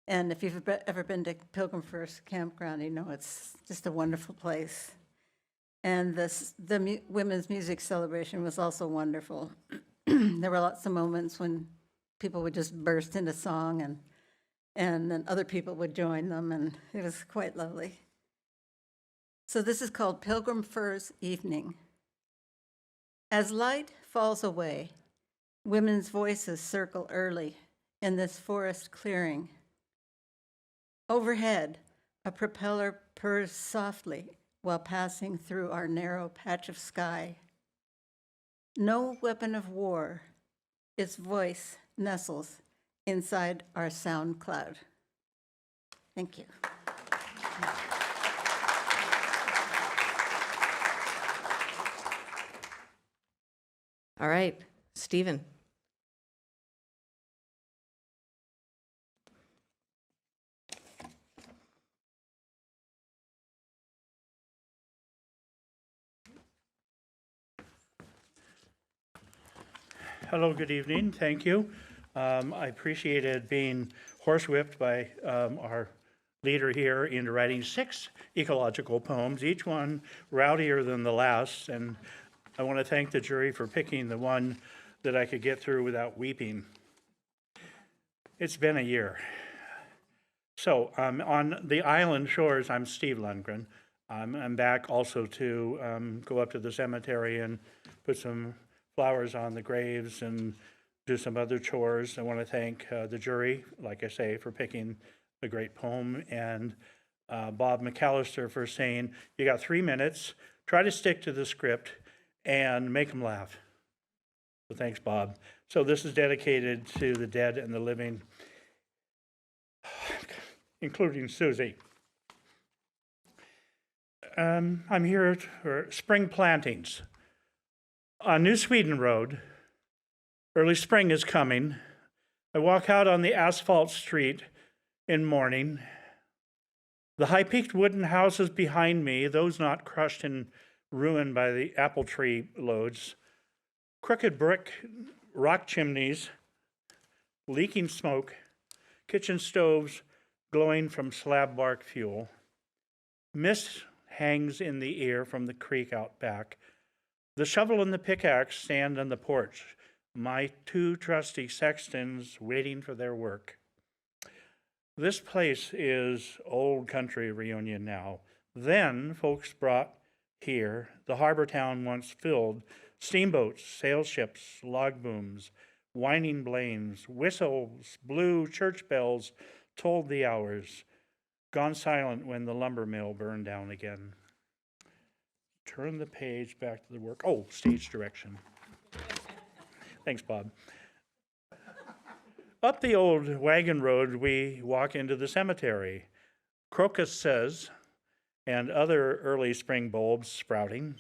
And if you've ever been to Pilgrim Firs Campground, you know it's just a wonderful place. And the Women's Music Celebration was also wonderful. There were lots of moments when people would just burst into song, and then other people would join them, and it was quite lovely. So this is called Pilgrim Firs Evening. As light falls away, women's voices circle early in this forest clearing. Overhead, a propeller purrs softly while passing through our narrow patch of sky. No weapon of war, its voice nestles inside our sound cloud. Thank you. All right, Stephen. Hello, good evening. Thank you. I appreciated being horsewhipped by our leader here into writing 6 ecological poems, each one rowdier than the last. And I want to thank the jury for picking the one that I could get through without weeping. It's been a year. So on the island shores, I'm Steve Lundgren. I'm back also to go up to the cemetery and put some flowers on the graves and do some other chores. I want to thank the jury, like I say, for picking a great poem, and Bob McAllister for saying, you got 3 minutes, try to stick to the script and make them laugh. So thanks, Bob. So this is dedicated to the dead and the living, including Susie. I'm here for spring plantings. On New Sweden Road, early spring is coming. I walk out on the asphalt street in morning. The high-peaked wooden houses behind me, those not crushed and ruined by the apple tree loads, crooked brick rock chimneys, leaking smoke, kitchen stoves glowing from slab bark fuel. Mist hangs in the air from the creek out back. The shovel and the pickaxe stand on the porch, my 2 trusty sextons waiting for their work. This place is old country Reunion now. Then folks brought here the harbor town once filled, steamboats, sail ships, log booms, whining blames, whistles, blue church bells told the hours, gone silent when the lumber mill burned down again. Turn the page back to the work. Oh, stage direction. Thanks, Bob. Up the old wagon road, we walk into the cemetery. Crocus says, and other early spring bulbs sprouting,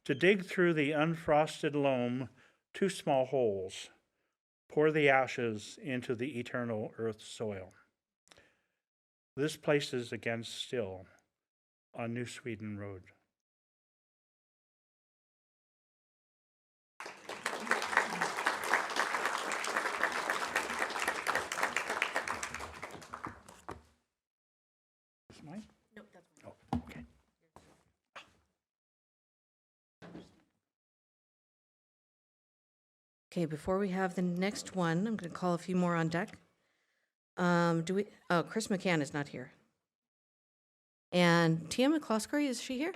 to dig through the unfrosted loam 2 small holes, pour the ashes into the eternal earth soil. This place is again still on New Sweden Road. Mine? Nope, that's fine. Oh, okay. Okay, before we have the next one, I'm going to call a few more on deck. Chris McCann is not here. And Tia McCloskey, is she here?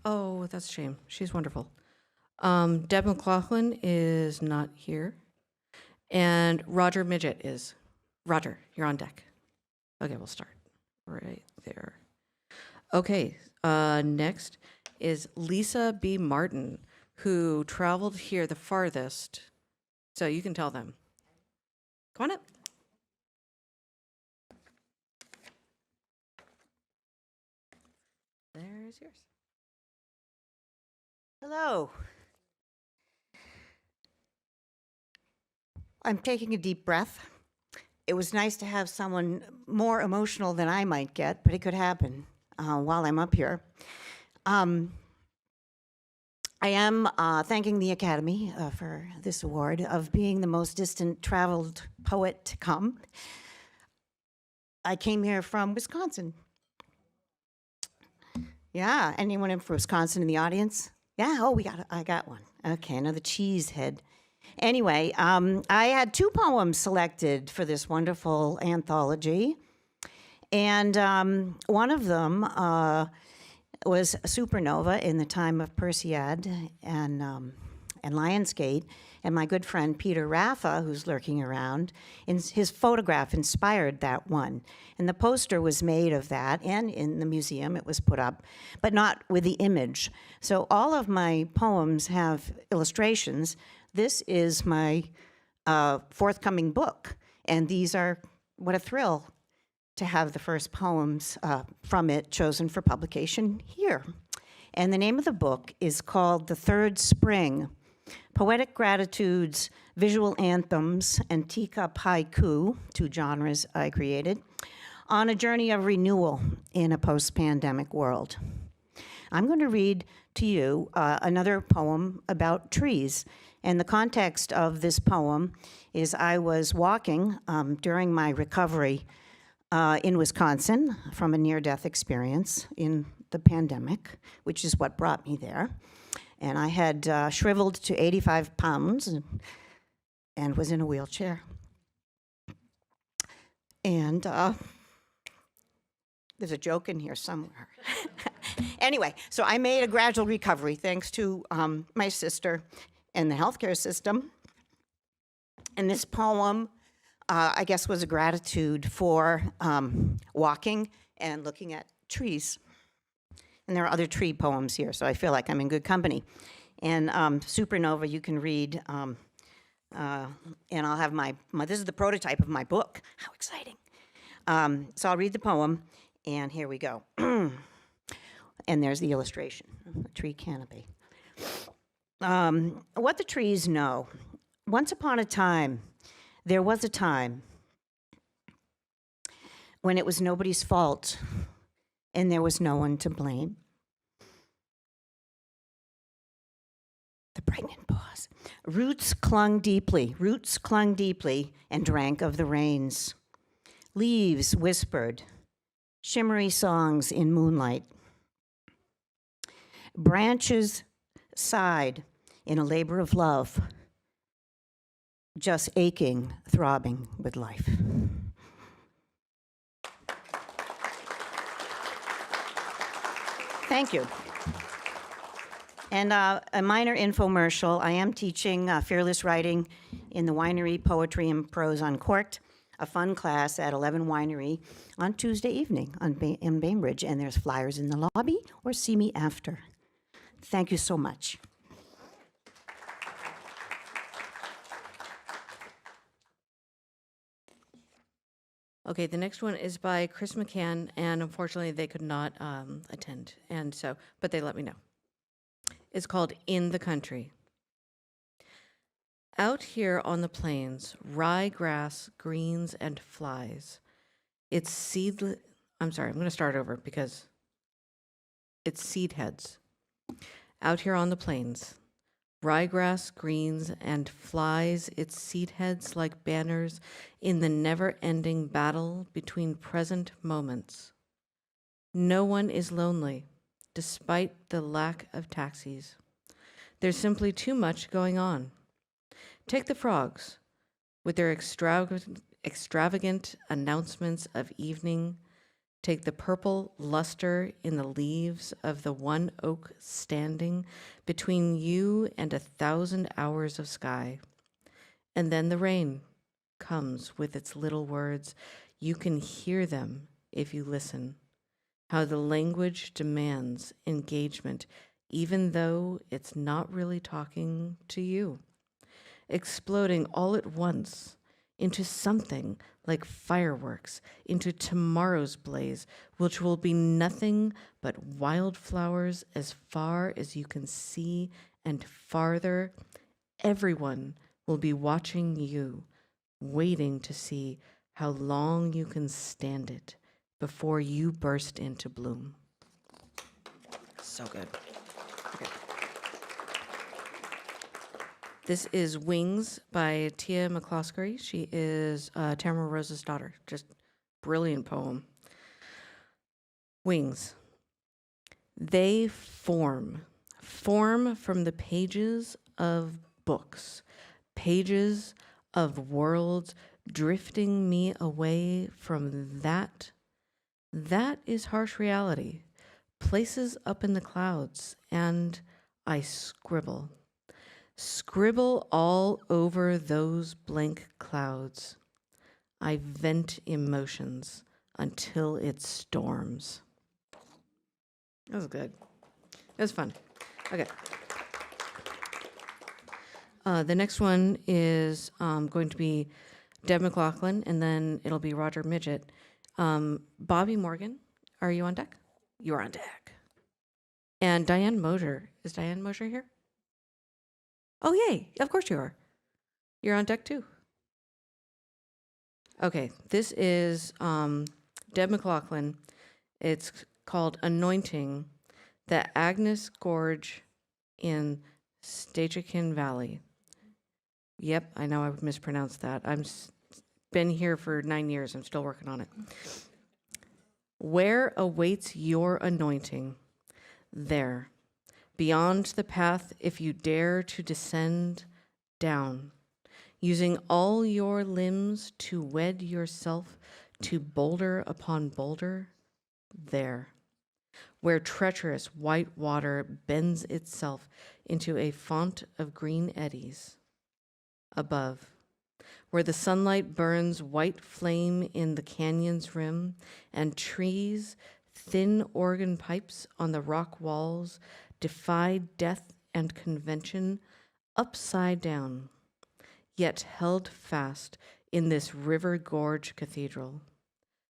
Oh, that's a shame. She's wonderful. Deb McLaughlin is not here. And Roger Midget is. Roger, you're on deck. Okay, we'll start right there. Okay, next is Lisa B. Martin, who traveled here the farthest. So you can tell them. Come on up. There's yours. Hello. I'm taking a deep breath. It was nice to have someone more emotional than I might get, but it could happen while I'm up here. I am thanking the Academy for this award of being the most distant traveled poet to come. I came here from Wisconsin. Yeah, anyone from Wisconsin in the audience? Yeah, oh, I got one. Okay, another cheese head. Anyway, I had 2 poems selected for this wonderful anthology. And one of them was Supernova in the time of Perseid and Lionsgate. And my good friend Peter Raffa, who's lurking around, his photograph inspired that one. And the poster was made of that, and in the museum it was put up, but not with the image. So all of my poems have illustrations. This is my forthcoming book, and these are, what a thrill to have the first poems from it chosen for publication here. And the name of the book is called The Third Spring, Poetic Gratitudes, Visual Anthems, and Teacup Haiku, 2 genres I created, on a journey of renewal in a post-pandemic world. I'm going to read to you another poem about trees. And the context of this poem is I was walking during my recovery in Wisconsin from a near-death experience in the pandemic, which is what brought me there. And I had shriveled to 85 pounds and was in a wheelchair. And there's a joke in here somewhere. Anyway, so I made a gradual recovery thanks to my sister and the healthcare system. And this poem, I guess, was a gratitude for walking and looking at trees. And there are other tree poems here, so I feel like I'm in good company. And Supernova, you can read, and I'll have my, this is the prototype of my book. How exciting. So I'll read the poem, and here we go. And there's the illustration, the tree canopy. What the trees know. Once upon a time, there was a time when it was nobody's fault and there was no one to blame. The pregnant pause. Roots clung deeply and drank of the rains. Leaves whispered, shimmery songs in moonlight. Branches sighed in a labor of love, just aching, throbbing with life. Thank you. And a minor infomercial. I am teaching fearless writing in the Winery Poetry and Prose Uncorked, a fun class at 11 Winery on Tuesday evening in Bainbridge. And there's flyers in the lobby, or see me after. Thank you so much. Okay, the next one is by Chris McCann, and unfortunately they could not attend, and so, but they let me know. It's called In the Country. Out here on the plains, ryegrass greens and flies. It's I'm sorry, I'm going to start over because it's seed heads. Out here on the plains, ryegrass greens and flies its seed heads like banners in the never-ending battle between present moments. No one is lonely, despite the lack of taxis. There's simply too much going on. Take the frogs, with their extravagant announcements of evening. Take the purple luster in the leaves of the one oak standing between you and 1,000 hours of sky. And then the rain comes with its little words. You can hear them if you listen. How the language demands engagement, even though it's not really talking to you. Exploding all at once into something like fireworks, into tomorrow's blaze, which will be nothing but wildflowers as far as you can see and farther. Everyone will be watching you, waiting to see how long you can stand it before you burst into bloom. So good. Okay. This is Wings by Tia McCloskey. She is Tamara Rose's daughter. Just brilliant poem. Wings. They form from the pages of books, pages of worlds, drifting me away from that. That is harsh reality. Places up in the clouds, and I scribble. Scribble all over those blank clouds. I vent emotions until it storms. That was good. It was fun. Okay. The next one is going to be Deb McLaughlin, and then it'll be Roger Midget. Bobby Morgan, are you on deck? You're on deck. And Diane Mosier. Is Diane Mosier here? Oh, yay. Of course you are. You're on deck too. Okay, this is Deb McLaughlin. It's called Anointing, the Agnes Gorge in Stachikin Valley. Yep, I know I mispronounced that. Been here for 9 years. I'm still working on it. Where awaits your anointing? There. Beyond the path, if you dare to descend down, using all your limbs to wed yourself to boulder upon boulder, there, where treacherous white water bends itself into a font of green eddies, above, where the sunlight burns white flame in the canyon's rim, and trees, thin organ pipes on the rock walls, defy death and convention upside down, yet held fast in this river gorge cathedral.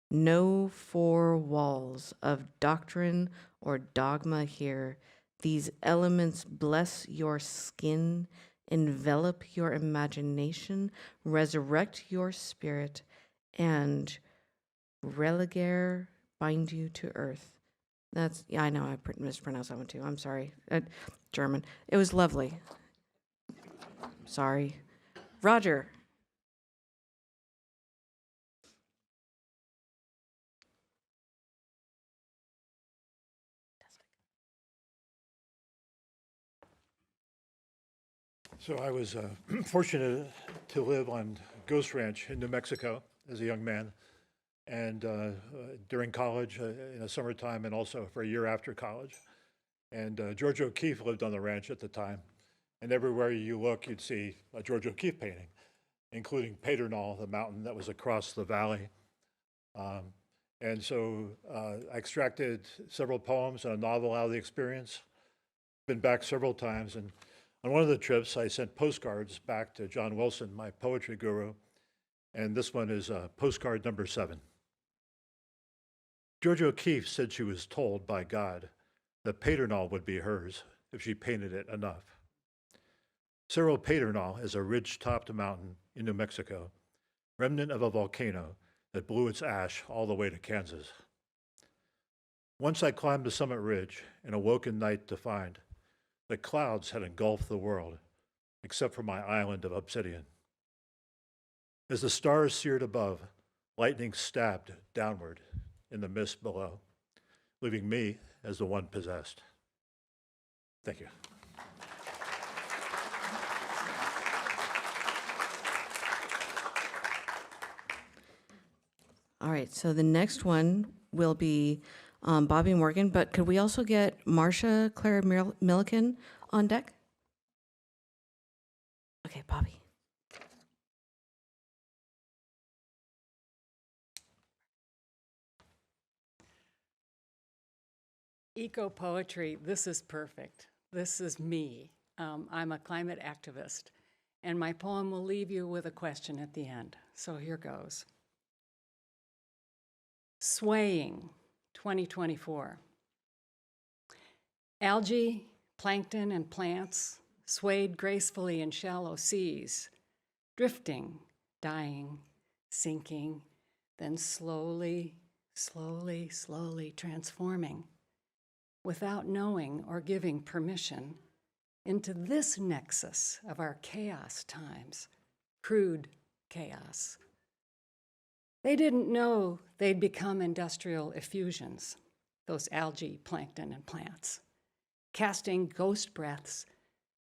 No four walls of doctrine or dogma here. These elements bless your skin, envelop your imagination, resurrect your spirit, and relegare bind you to earth. That's, yeah, I know I mispronounced that one too. I'm sorry. German. It was lovely. Sorry. Roger. So I was fortunate to live on Ghost Ranch in New Mexico as a young man. And during college, in the summertime, and also for a year after college. And George O'Keeffe lived on the ranch at the time. And everywhere you look, you'd see a George O'Keeffe painting, including Paternal, the mountain that was across the valley. And so I extracted several poems and a novel out of the experience. Been back several times. And on one of the trips, I sent postcards back to John Wilson, my poetry guru. And this one is postcard number 7. George O'Keeffe said she was told by God that Paternal would be hers if she painted it enough. Cerro Paternal is a ridge-topped mountain in New Mexico, remnant of a volcano that blew its ash all the way to Kansas. Once I climbed the summit ridge and awoke in night to find that clouds had engulfed the world, except for my island of obsidian. As the stars seared above, lightning stabbed downward in the mist below, leaving me as the one possessed. Thank you. All right, so the next one will be Bobby Morgan, but could we also get Marcia Clara Milliken on deck? Okay, Bobby. Eco poetry, this is perfect. This is me. I'm a climate activist. and my poem will leave you with a question at the end. So here goes. Swaying, 2024. Algae, plankton, and plants swayed gracefully in shallow seas, drifting, dying, sinking, then slowly, slowly, slowly transforming, without knowing or giving permission, into this nexus of our chaos times, crude chaos. They didn't know they'd become industrial effusions, those algae, plankton, and plants, casting ghost breaths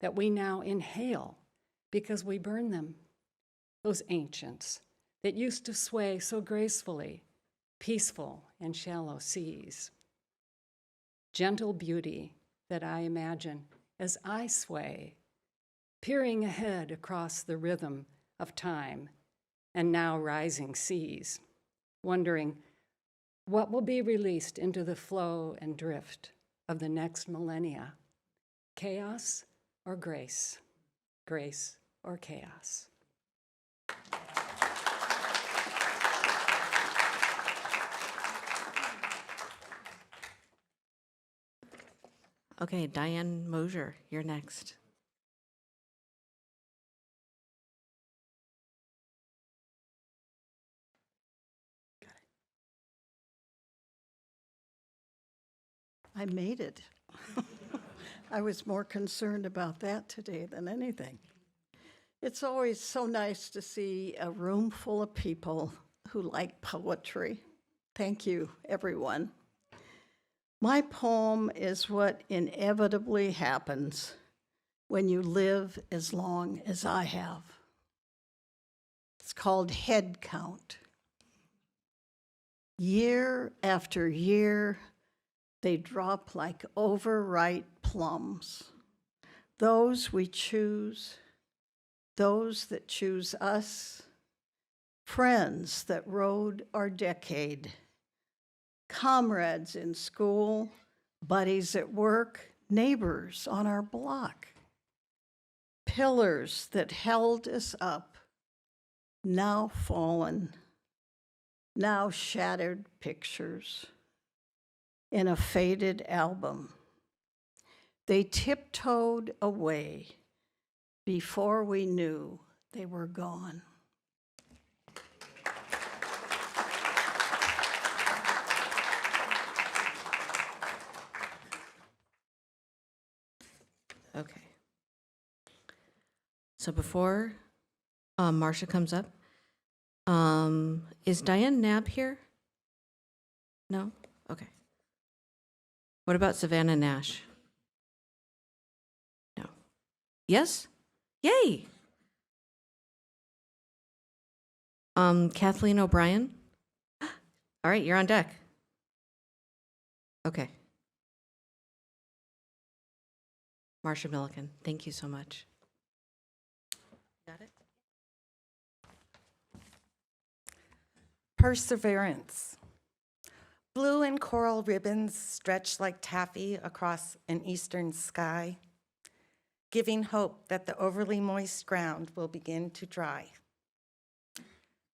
that we now inhale because we burn them. Those ancients that used to sway so gracefully, peaceful in shallow seas. Gentle beauty that I imagine as I sway, peering ahead across the rhythm of time and now rising seas, wondering what will be released into the flow and drift of the next millennia, chaos or grace, grace or chaos. Okay, Diane Mosier, you're next. I made it. I was more concerned about that today than anything. It's always so nice to see a room full of people who like poetry. Thank you, everyone. My poem is what inevitably happens when you live as long as I have. It's called Head Count. Year after year, they drop like overripe plums. Those we choose, those that choose us, friends that rode our decade, comrades in school, buddies at work, neighbors on our block, pillars that held us up, now fallen, now shattered pictures in a faded album. They tiptoed away before we knew they were gone. Okay. So before Marcia comes up, is Diane Knapp here? No? Okay. What about Savannah Nash? No. Yes? Yay! Kathleen O'Brien? All right, you're on deck. Okay. Marcia Milliken, thank you so much. Got it? Perseverance. Blue and coral ribbons stretch like taffy across an eastern sky, giving hope that the overly moist ground will begin to dry.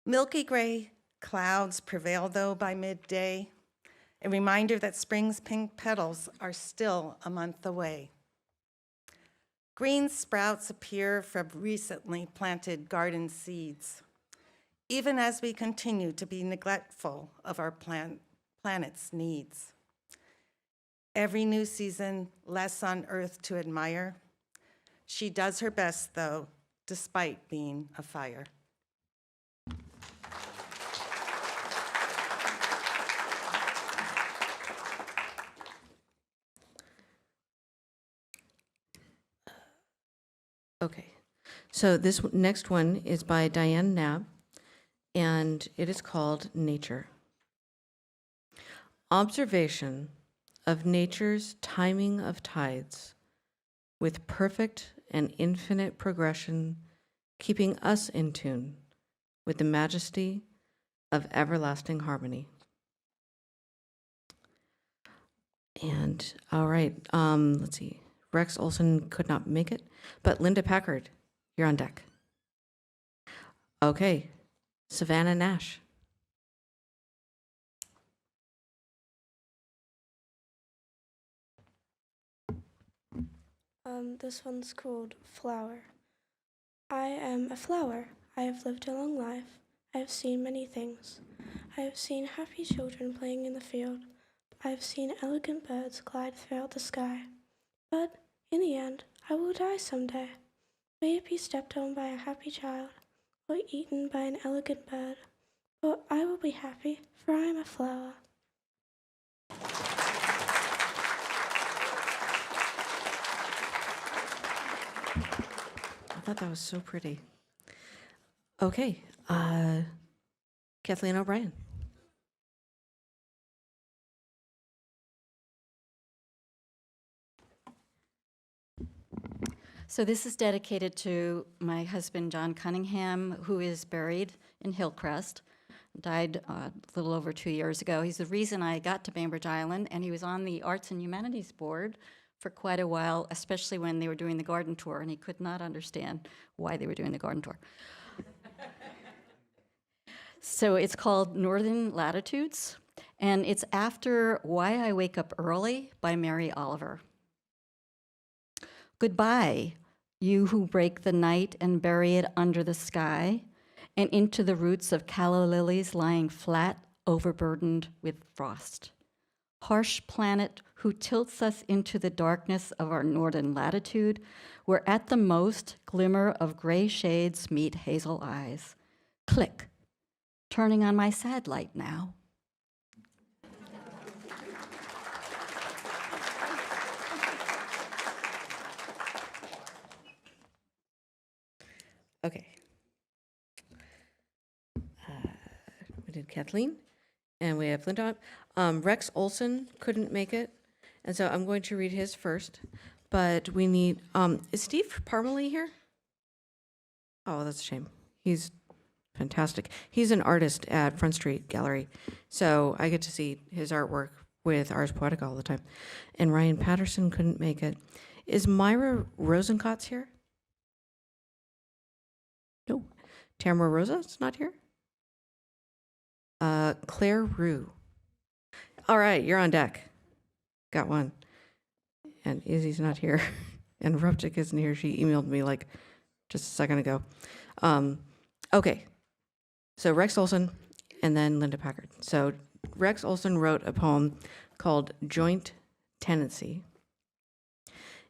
Milky gray clouds prevail, though, by midday, a reminder that spring's pink petals are still a month away. Green sprouts appear from recently planted garden seeds, even as we continue to be neglectful of our planet's needs. Every new season, less on Earth to admire. She does her best, though, despite being a fire. Okay, so this next one is by Diane Knapp, and it is called Nature. Observation of nature's timing of tides, with perfect and infinite progression, keeping us in tune with the majesty of everlasting harmony. And all right, let's see. Rex Olson could not make it, but Linda Packard, you're on deck. Okay, Savannah Nash. This one's called Flower. I am a flower. I have lived a long life. I have seen many things. I have seen happy children playing in the field. I have seen elegant birds glide throughout the sky. But in the end, I will die someday. May it be stepped on by a happy child, or eaten by an elegant bird. But I will be happy, for I am a flower. I thought that was so pretty. Okay, Kathleen O'Brien. So this is dedicated to my husband, John Cunningham, who is buried in Hillcrest. Died a little over 2 years ago. He's the reason I got to Bainbridge Island, and he was on the Arts and Humanities Board for quite a while, especially when they were doing the garden tour, and he could not understand why they were doing the garden tour. So it's called Northern Latitudes, and it's after Why I Wake Up Early by Mary Oliver. Goodbye, you who break the night and bury it under the sky, and into the roots of calla lilies lying flat, overburdened with frost. Harsh planet who tilts us into the darkness of our northern latitude, where at the most glimmer of gray shades meet hazel eyes. Click, turning on my sad light now. Okay. We did Kathleen, and we have Linda. Rex Olson couldn't make it, and so I'm going to read his first. But we need, is Steve Parmalee here? Oh, that's a shame. He's fantastic. He's an artist at Front Street Gallery, so I get to see his artwork with Ars Poetica all the time. And Ryan Patterson couldn't make it. Is Myra Rosenkotz here? No. Tamara Rosa's not here? Claire Rue. All right, you're on deck. Got one. And Izzy's not here. And Rupchik isn't here. She emailed me like just a second ago. Okay. So Rex Olson and then Linda Packard. So Rex Olson wrote a poem called Joint Tenancy.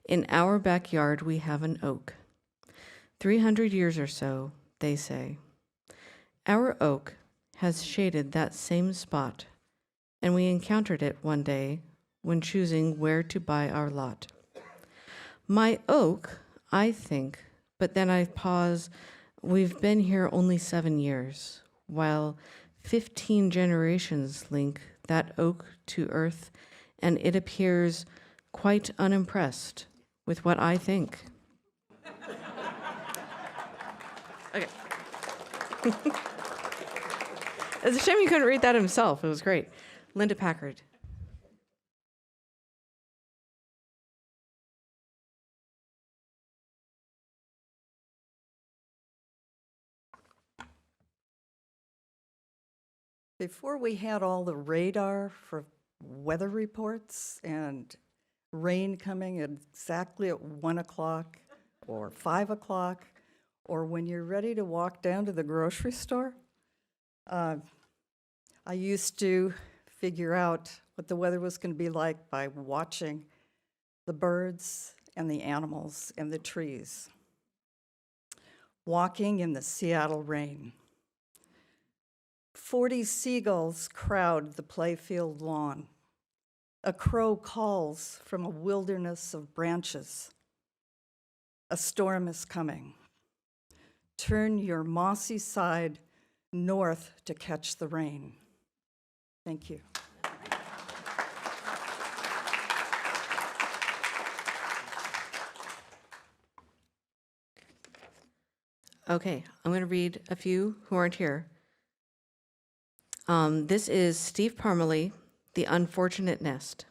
In our backyard, we have an oak. 300 years or so, they say. Our oak has shaded that same spot, and we encountered it one day when choosing where to buy our lot. My oak, I think, but then I pause, we've been here only 7 years, while 15 generations link that oak to earth, and it appears quite unimpressed with what I think. Okay. It's a shame you couldn't read that himself. It was great. Linda Packard. Before we had all the radar for weather reports and rain coming exactly at 1 o'clock or 5 o'clock, or when you're ready to walk down to the grocery store, I used to figure out what the weather was going to be like by watching the birds and the animals and the trees. Walking in the Seattle rain. 40 seagulls crowd the playfield lawn. A crow calls from a wilderness of branches. A storm is coming. Turn your mossy side north to catch the rain. Thank you. Okay, I'm going to read a few who aren't here. This is Steve Parmalee, The Unfortunate Nest.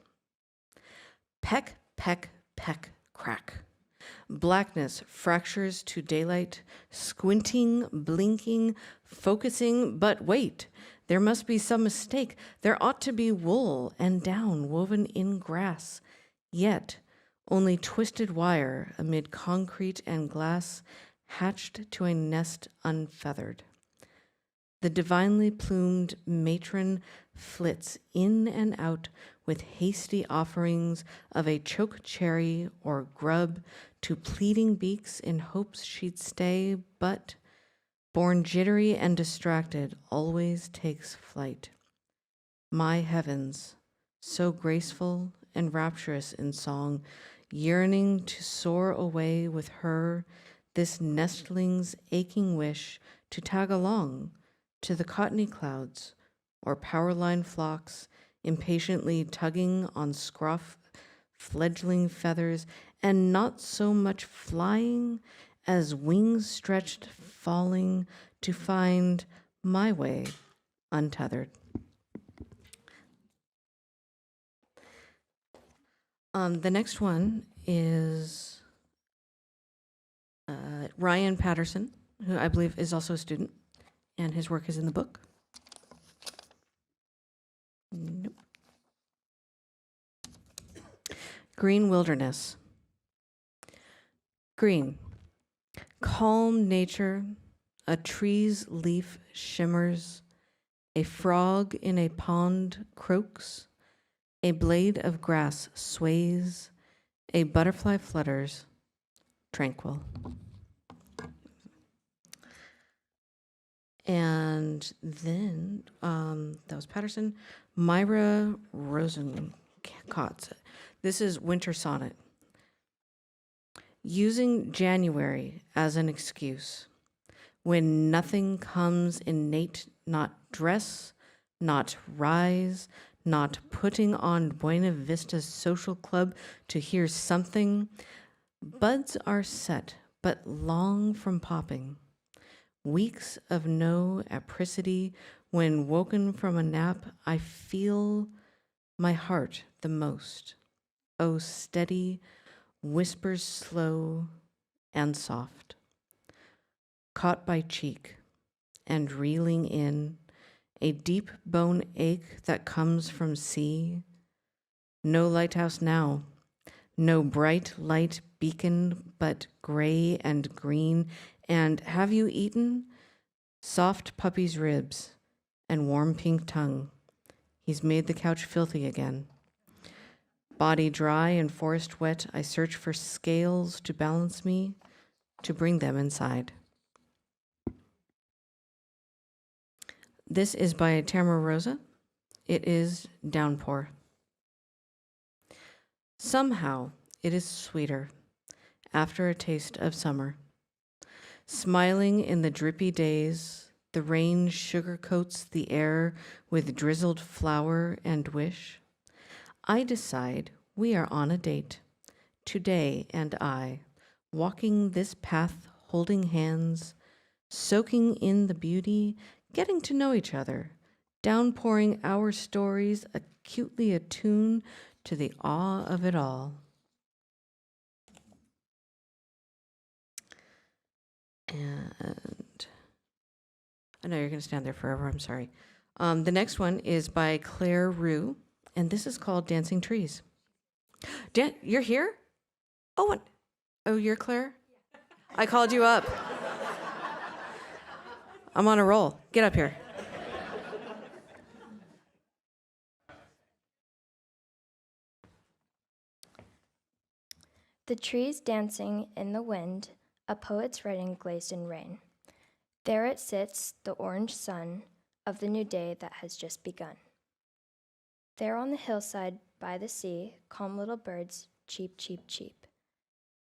Peck, peck, peck, crack. Blackness fractures to daylight, squinting, blinking, focusing, but wait, there must be some mistake. There ought to be wool and down woven in grass. Yet, only twisted wire amid concrete and glass, hatched to a nest unfeathered. The divinely plumed matron flits in and out with hasty offerings of a choke cherry or grub to pleading beaks in hopes she'd stay, but, born jittery and distracted, always takes flight. My heavens, so graceful and rapturous in song, yearning to soar away with her, this nestling's aching wish to tag along to the cottony clouds or powerline flocks, impatiently tugging on scruff fledgling feathers, and not so much flying as wings stretched falling to find my way untethered. The next one is Ryan Patterson, who I believe is also a student, and his work is in the book. Nope. Green wilderness. Green. Calm nature, a tree's leaf shimmers, a frog in a pond croaks, a blade of grass sways, a butterfly flutters, tranquil. And then, that was Patterson. Myra Rosenkotz. This is Winter Sonnet. Using January as an excuse, when nothing comes innate, not dress, not rise, not putting on Buena Vista's social club to hear something, buds are set, but long from popping. Weeks of no apricity, when woken from a nap, I feel my heart the most. Oh, steady, whispers slow and soft. Caught by cheek and reeling in, a deep bone ache that comes from sea. No lighthouse now, no bright light beacon, but gray and green. And have you eaten? Soft puppy's ribs and warm pink tongue. He's made the couch filthy again. Body dry and forest wet, I search for scales to balance me, to bring them inside. This is by Tamara Rosa. It is Downpour. Somehow it is sweeter after a taste of summer. Smiling in the drippy days, the rain sugarcoats the air with drizzled flower and wish. I decide we are on a date, today and I, walking this path holding hands, soaking in the beauty, getting to know each other, downpouring our stories, acutely attuned to the awe of it all. And I know you're going to stand there forever, I'm sorry. The next one is by Claire Rue, and this is called Dancing Trees. You're here? Oh, what? Oh, you're Claire? I called you up. I'm on a roll. Get up here. The trees dancing in the wind, a poet's writing glazed in rain. There it sits, the orange sun of the new day that has just begun. There on the hillside by the sea, calm little birds, cheep, cheep, cheep.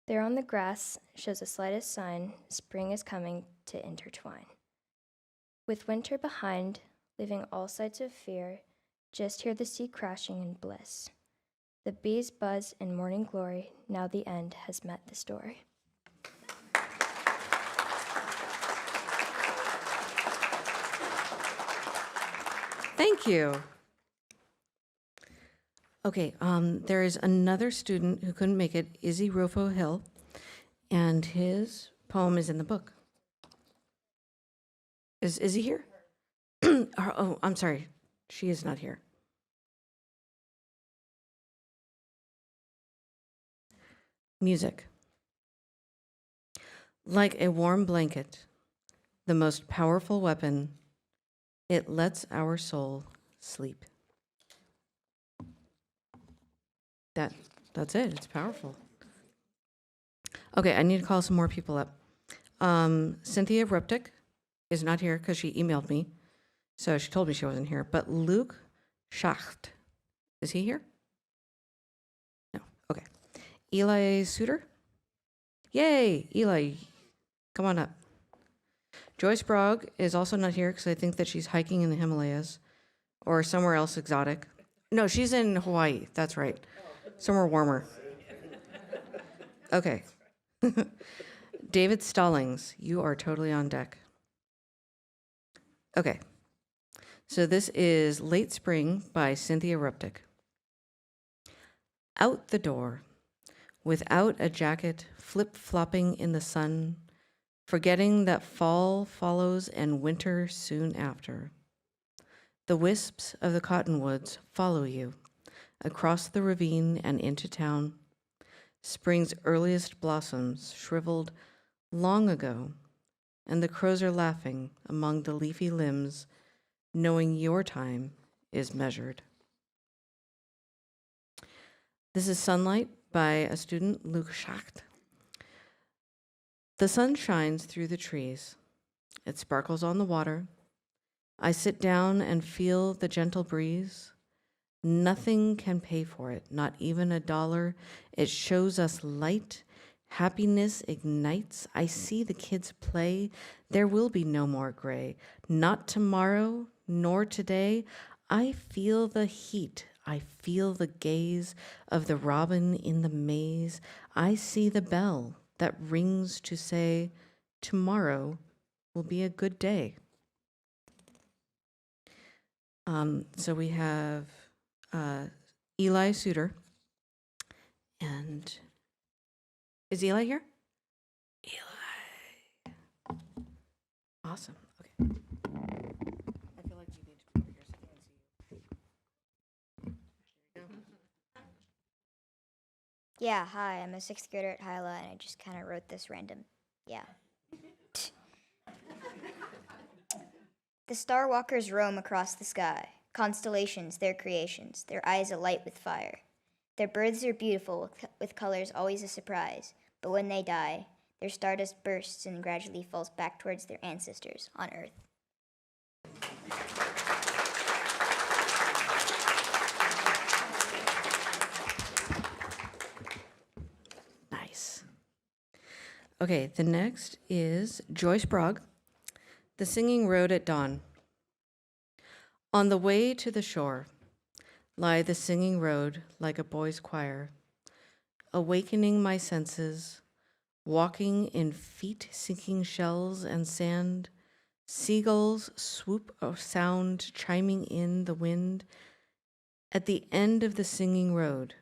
There on the grass shows the slightest sign, spring is coming to intertwine. With winter behind, leaving all sights of fear, just hear the sea crashing in bliss. The bees buzz in morning glory, now the end has met the story. Thank you. Okay, there is another student who couldn't make it, Izzy Rofo Hill, And his poem is in the book. Is he here? Oh, I'm sorry. She is not here. Music. Like a warm blanket, the most powerful weapon, it lets our soul sleep. That's it. It's powerful. Okay, I need to call some more people up. Cynthia Ruptik is not here because she emailed me, so she told me she wasn't here. But Luke Schacht, is he here? No. Okay. Eli Suter. Yay, Eli, come on up. Joyce Brogg is also not here because I think that she's hiking in the Himalayas or somewhere else exotic. No, she's in Hawaii. That's right. Somewhere warmer. Okay. David Stallings, you are totally on deck. Okay. So this is Late Spring by Cynthia Ruptik. Out the door, without a jacket, flip-flopping in the sun, forgetting that fall follows and winter soon after. The wisps of the cottonwoods follow you across the ravine and into town. Spring's earliest blossoms shriveled long ago, and the crows are laughing among the leafy limbs, knowing your time is measured. This is Sunlight by a student, Luke Schacht. The sun shines through the trees. It sparkles on the water. I sit down and feel the gentle breeze. Nothing can pay for it, not even $1. It shows us light. Happiness ignites. I see the kids play. There will be no more gray. Not tomorrow, nor today. I feel the heat. I feel the gaze of the robin in the maze. I see the bell that rings to say, tomorrow will be a good day. So we have Eli Suter. And is Eli here? Eli. Awesome. Okay. I feel like you need to come over here so they can see you. Yeah, hi, I'm a 6th grader at Hyla, and I just kind of wrote this random. Yeah. The star walkers roam across the sky, constellations, their creations, their eyes alight with fire. Their births are beautiful, with colors always a surprise, but when they die, their stardust bursts and gradually falls back towards their ancestors on Earth. Nice. Okay, the next is Joyce Brogg, The Singing Road at Dawn. On the way to the shore lie the singing road like a boy's choir, awakening my senses, walking in feet-sinking shells and sand, seagulls swoop of sound chiming in the wind. At the end of the singing road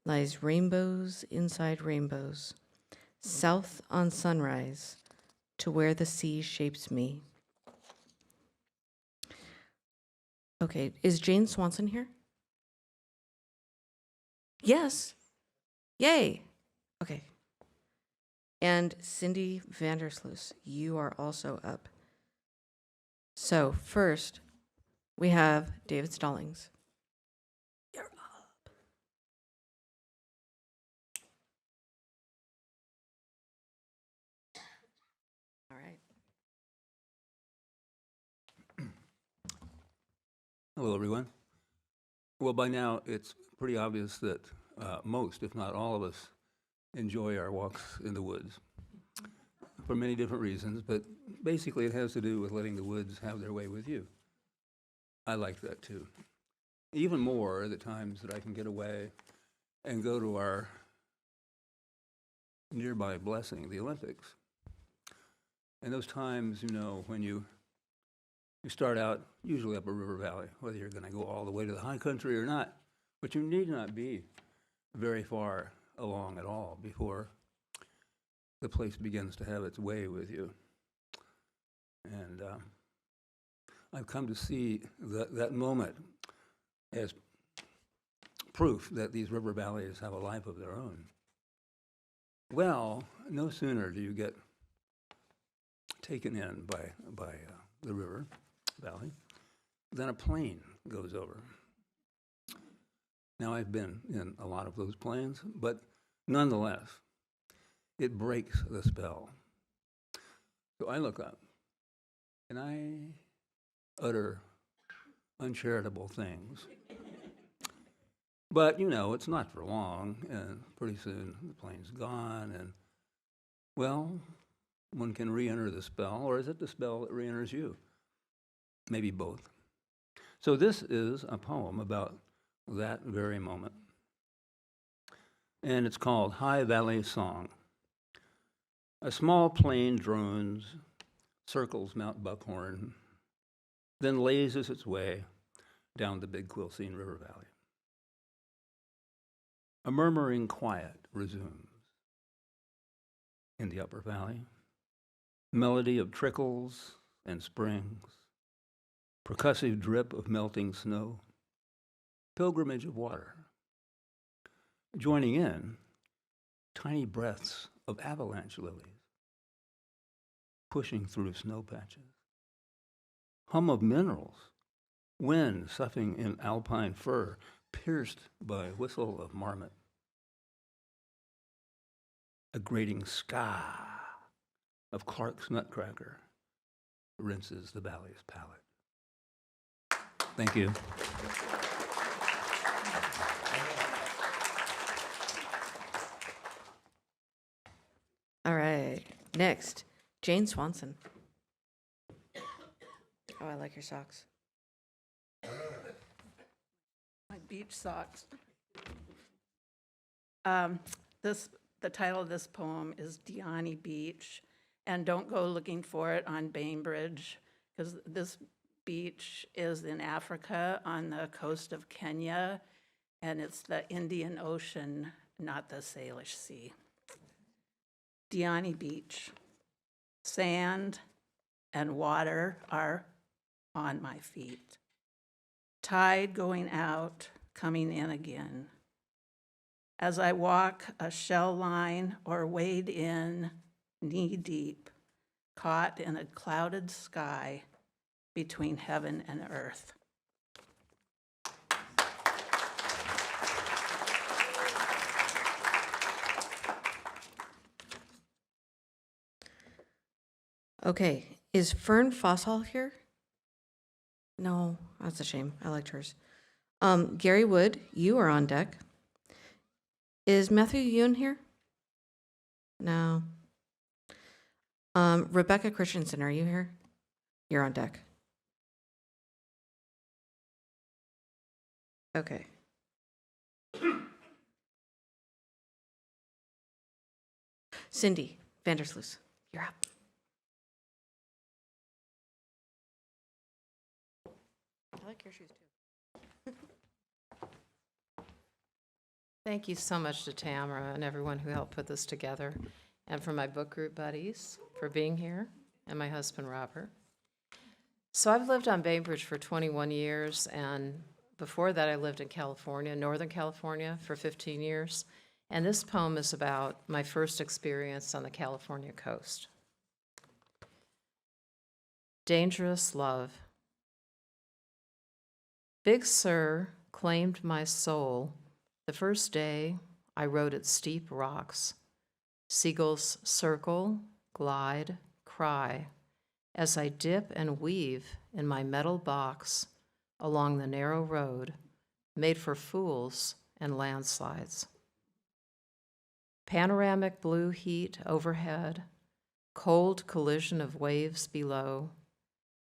lies rainbows inside rainbows, south on sunrise to where the sea shapes me. Okay, is Jane Swanson here? Yes. Yay. Okay. And Cindy Vandersloot, you are also up. So first, we have David Stallings. You're up. All right. Hello, everyone. Well, by now, it's pretty obvious that most, if not all of us, enjoy our walks in the woods for many different reasons, but basically it has to do with letting the woods have their way with you. I like that, too. Even more the times that I can get away and go to our nearby blessing, the Olympics. And those times, you know, when you start out usually up a river valley, whether you're going to go all the way to the high country or not, but you need not be very far along at all before the place begins to have its way with you. And I've come to see that moment as proof that these river valleys have a life of their own. Well, no sooner do you get taken in by the river valley than a plane goes over. Now, I've been in a lot of those planes, but nonetheless, it breaks the spell. So I look up and I utter uncharitable things. But, you know, it's not for long, and pretty soon the plane's gone, and, well, one can re-enter the spell, or is it the spell that re-enters you? Maybe both. So this is a poem about that very moment. And it's called High Valley Song. A small plane drones, circles Mount Buckhorn, then lazes its way down the Big Quilcene River Valley. A murmuring quiet resumes in the upper valley, melody of trickles and springs, percussive drip of melting snow, pilgrimage of water. Joining in, tiny breaths of avalanche lilies, pushing through snow patches. Hum of minerals, wind soughing in alpine fir, pierced by whistle of marmot. A grating ska of Clark's nutcracker rinses the valley's palate. Thank you. All right, next, Jane Swanson. Oh, I like your socks. My beach socks. The title of this poem is Diani Beach, and don't go looking for it on Bainbridge, because this beach is in Africa on the coast of Kenya, and it's the Indian Ocean, not the Salish Sea. Diani Beach. Sand and water are on my feet. Tide going out, coming in again. As I walk a shell line or wade in knee deep, caught in a clouded sky between heaven and earth. Okay, is Fern Fosshall here? No, that's a shame. I liked hers. Gary Wood, you are on deck. Is Matthew Yoon here? No. Rebecca Christensen, are you here? You're on deck. Okay. Cindy Vandersloot, you're up. I like your shoes too. Thank you so much to Tamara and everyone who helped put this together, and for my book group buddies for being here, and my husband, Robert. So I've lived on Bainbridge for 21 years, and before that I lived in California, Northern California, for 15 years. And this poem is about my first experience on the California coast. Dangerous Love. Big Sur claimed my soul the first day I rode its steep rocks. Seagulls circle, glide, cry, as I dip and weave in my metal box along the narrow road made for fools and landslides. Panoramic blue heat overhead, cold collision of waves below,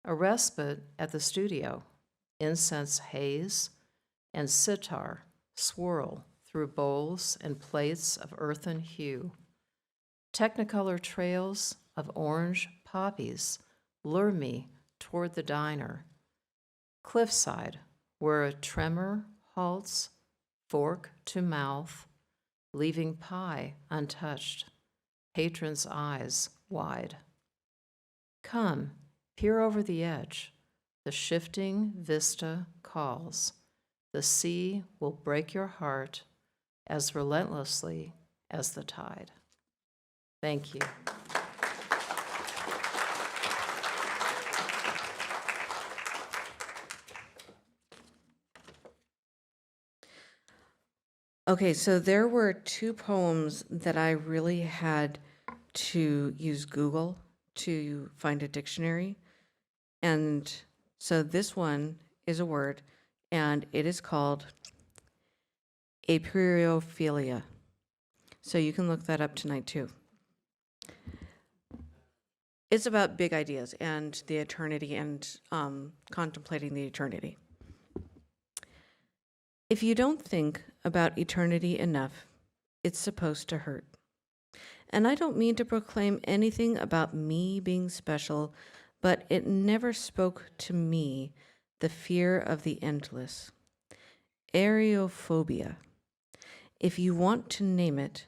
a respite at the studio, incense haze and sitar swirl through bowls and plates of earthen hue. Technicolor trails of orange poppies lure me toward the diner, cliffside where a tremor halts, fork to mouth, leaving pie untouched, patrons' eyes wide. Come, peer over the edge. The shifting vista calls. The sea will break your heart as relentlessly as the tide. Thank you. Okay, so there were two poems that I really had to use Google to find a dictionary. And so this one is a word, and it is called apeirophilia. So you can look that up tonight too. It's about big ideas and the eternity and contemplating the eternity. If you don't think about eternity enough, it's supposed to hurt. And I don't mean to proclaim anything about me being special, but it never spoke to me the fear of the endless. Areophobia. If you want to name it,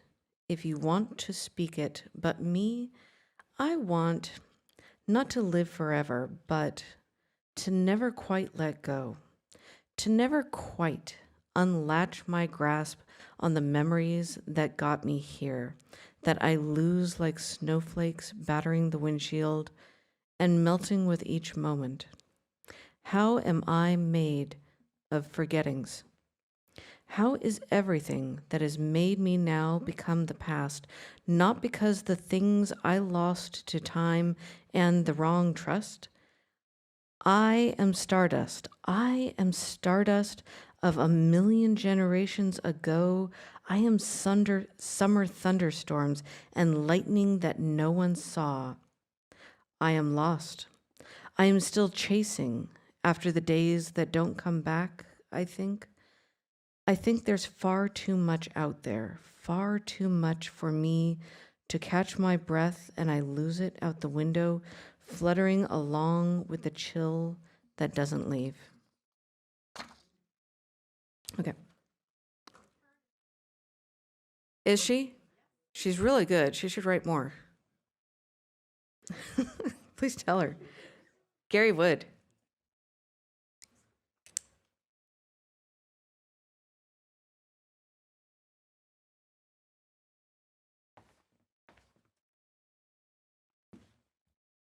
if you want to speak it, but me, I want not to live forever, but to never quite let go, to never quite unlatch my grasp on the memories that got me here, that I lose like snowflakes battering the windshield and melting with each moment. How am I made of forgettings? How is everything that has made me now become the past, not because the things I lost to time and the wrong trust? I am stardust. I am stardust of a million generations ago. I am summer thunderstorms and lightning that no one saw. I am lost. I am still chasing after the days that don't come back, I think. I think there's far too much out there, far too much for me to catch my breath and I lose it out the window, fluttering along with the chill that doesn't leave. Okay. Is she? She's really good. She should write more. Please tell her. Gary Wood.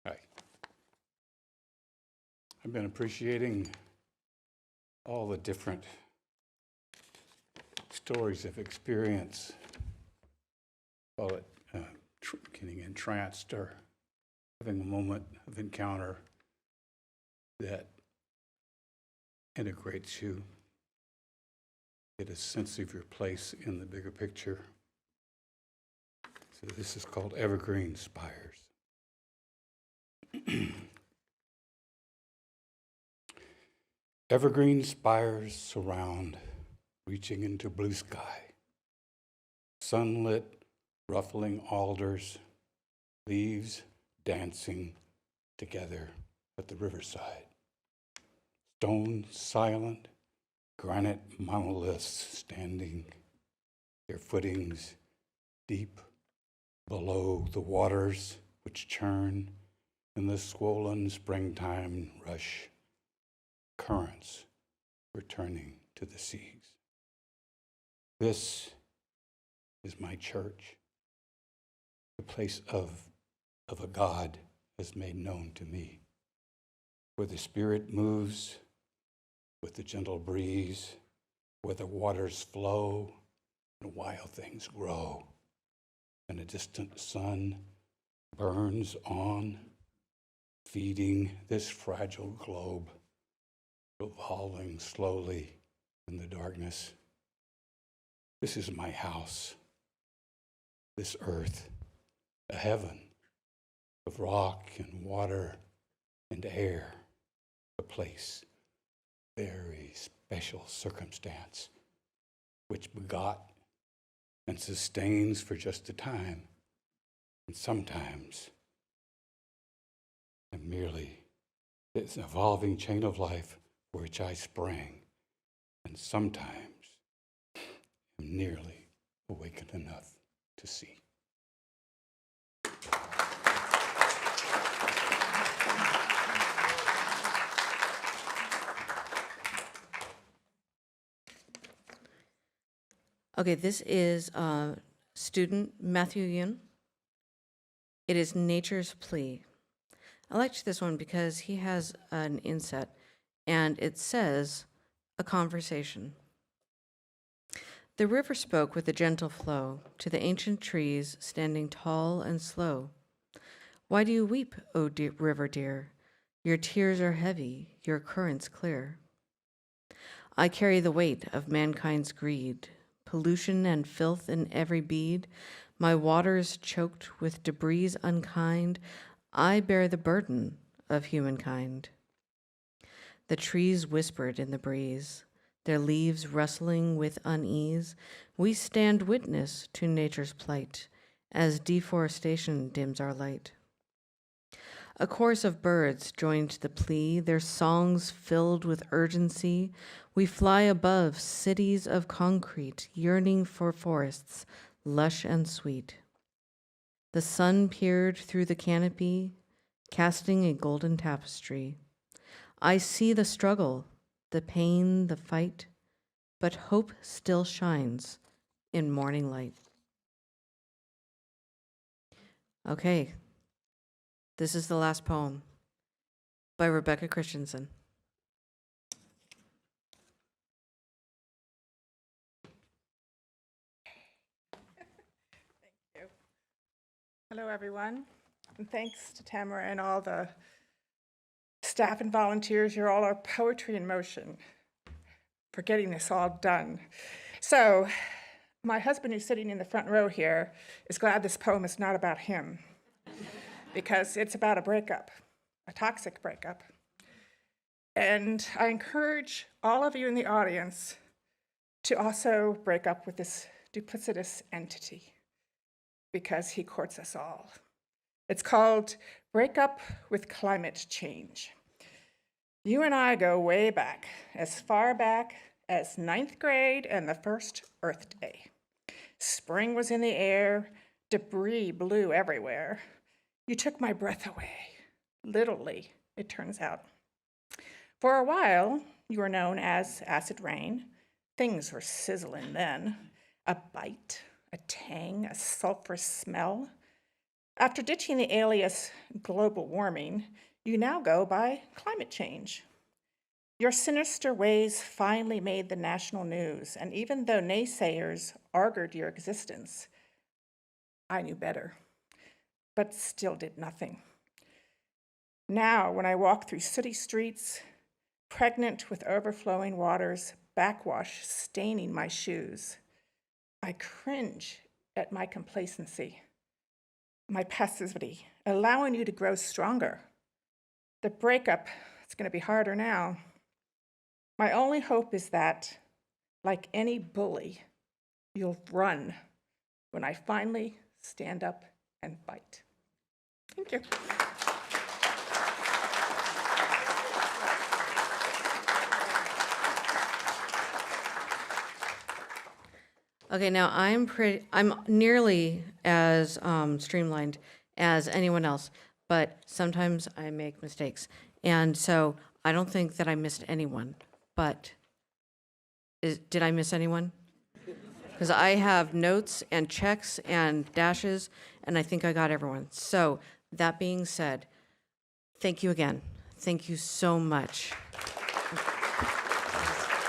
Hi. I've been appreciating all the different stories of experience, call it getting entranced or having a moment of encounter that integrates you, get a sense of your place in the bigger picture. So this is called Evergreen Spires. Evergreen spires surround, reaching into blue sky. Sunlit, ruffling alders, leaves dancing together at the riverside. Stone silent, granite monoliths standing, their footings deep below the waters which churn in the swollen springtime rush, currents returning to the seas. This is my church, the place of a God as made known to me, where the Spirit moves with the gentle breeze, where the waters flow and wild things grow, and a distant sun burns on, feeding this fragile globe, revolving slowly in the darkness. This is my house, this earth, a heaven of rock and water and air, a place, very special circumstance, which begot and sustains for just a time, and sometimes and merely this evolving chain of life for which I sprang, and sometimes am nearly awakened enough to see. Okay, this is student Matthew Yun. It is Nature's Plea. I liked this one because he has an inset, and it says, a conversation. The river spoke with a gentle flow to the ancient trees standing tall and slow. Why do you weep, O river dear? Your tears are heavy, your currents clear. I carry the weight of mankind's greed, pollution and filth in every bead. My waters choked with debris unkind. I bear the burden of humankind. The trees whispered in the breeze, their leaves rustling with unease. We stand witness to nature's plight as deforestation dims our light. A chorus of birds joined the plea, their songs filled with urgency. We fly above cities of concrete, yearning for forests lush and sweet. The sun peered through the canopy, casting a golden tapestry. I see the struggle, the pain, the fight, but hope still shines in morning light. Okay, this is the last poem by Rebecca Christensen. Hello, everyone, and thanks to Tamara and all the staff and volunteers. You're all our poetry in motion for getting this all done. So, my husband, who's sitting in the front row here, is glad this poem is not about him, because it's about a breakup, a toxic breakup. And I encourage all of you in the audience to also break up with this duplicitous entity, because he courts us all. It's called Break Up with Climate Change. You and I go way back, as far back as 9th grade and the first Earth Day. Spring was in the air, debris blew everywhere. You took my breath away, literally, it turns out. For a while, you were known as Acid Rain. Things were sizzling then. A bite, a tang, a sulfurous smell. After ditching the alias global warming, you now go by climate change. Your sinister ways finally made the national news, and even though naysayers argued your existence, I knew better, but still did nothing. Now, when I walk through city streets, pregnant with overflowing waters, backwash staining my shoes, I cringe at my complacency, my passivity, allowing you to grow stronger. The breakup, it's going to be harder now. My only hope is that, like any bully, you'll run when I finally stand up and fight. Thank you. Okay, now I'm nearly as streamlined as anyone else, but sometimes I make mistakes. And so I don't think that I missed anyone, but did I miss anyone? Because I have notes and checks and dashes, and I think I got everyone. So that being said, thank you again. Thank you so much.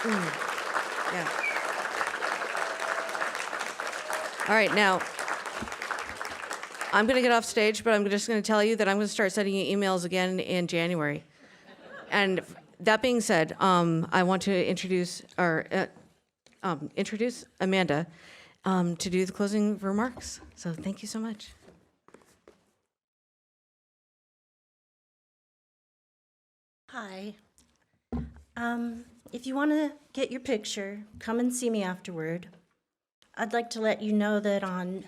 Yeah. All right, now, I'm going to get off stage, but I'm just going to tell you that I'm going to start sending you emails again in January. And that being said, I want to introduce Amanda to do the closing remarks. So thank you so much. Hi. If you want to get your picture, come and see me afterward. I'd like to let you know that on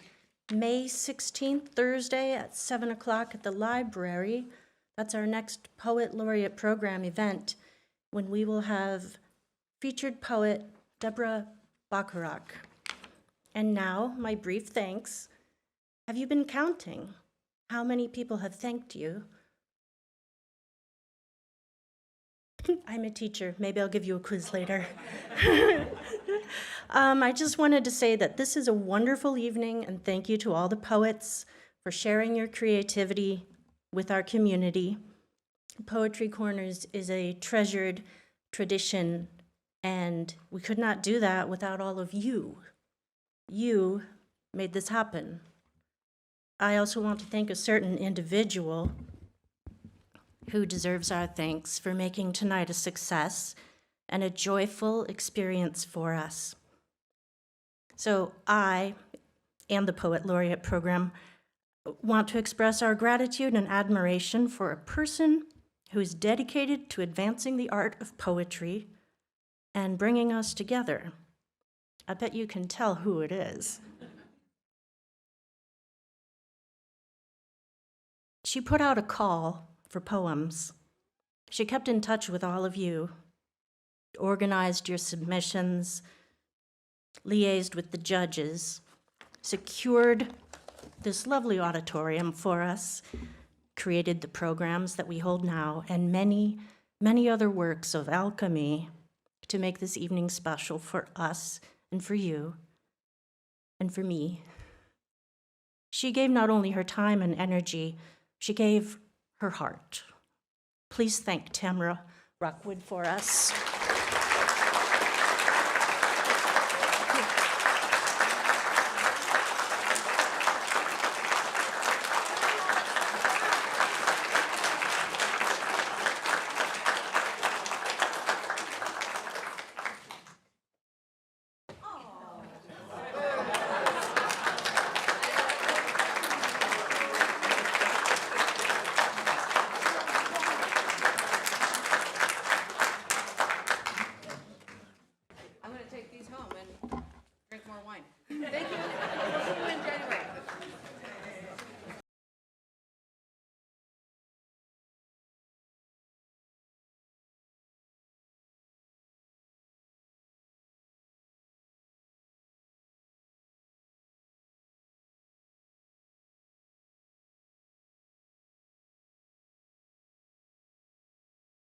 May 16th, Thursday at 7 o'clock at the library, that's our next Poet Laureate Program event, when we will have featured poet Deborah Bacharach. And now, my brief thanks. Have you been counting how many people have thanked you? I'm a teacher. Maybe I'll give you a quiz later. I just wanted to say that this is a wonderful evening, and thank you to all the poets for sharing your creativity with our community. Poetry Corners is a treasured tradition, and we could not do that without all of you. You made this happen. I also want to thank a certain individual who deserves our thanks for making tonight a success and a joyful experience for us. So I and the Poet Laureate Program want to express our gratitude and admiration for a person who is dedicated to advancing the art of poetry and bringing us together. I bet you can tell who it is. She put out a call for poems. She kept in touch with all of you, organized your submissions, liaised with the judges, secured this lovely auditorium for us, created the programs that we hold now, and many, many other works of alchemy to make this evening special for us and for you and for me. She gave not only her time and energy, she gave her heart. Please thank Tamara Rockwood for us.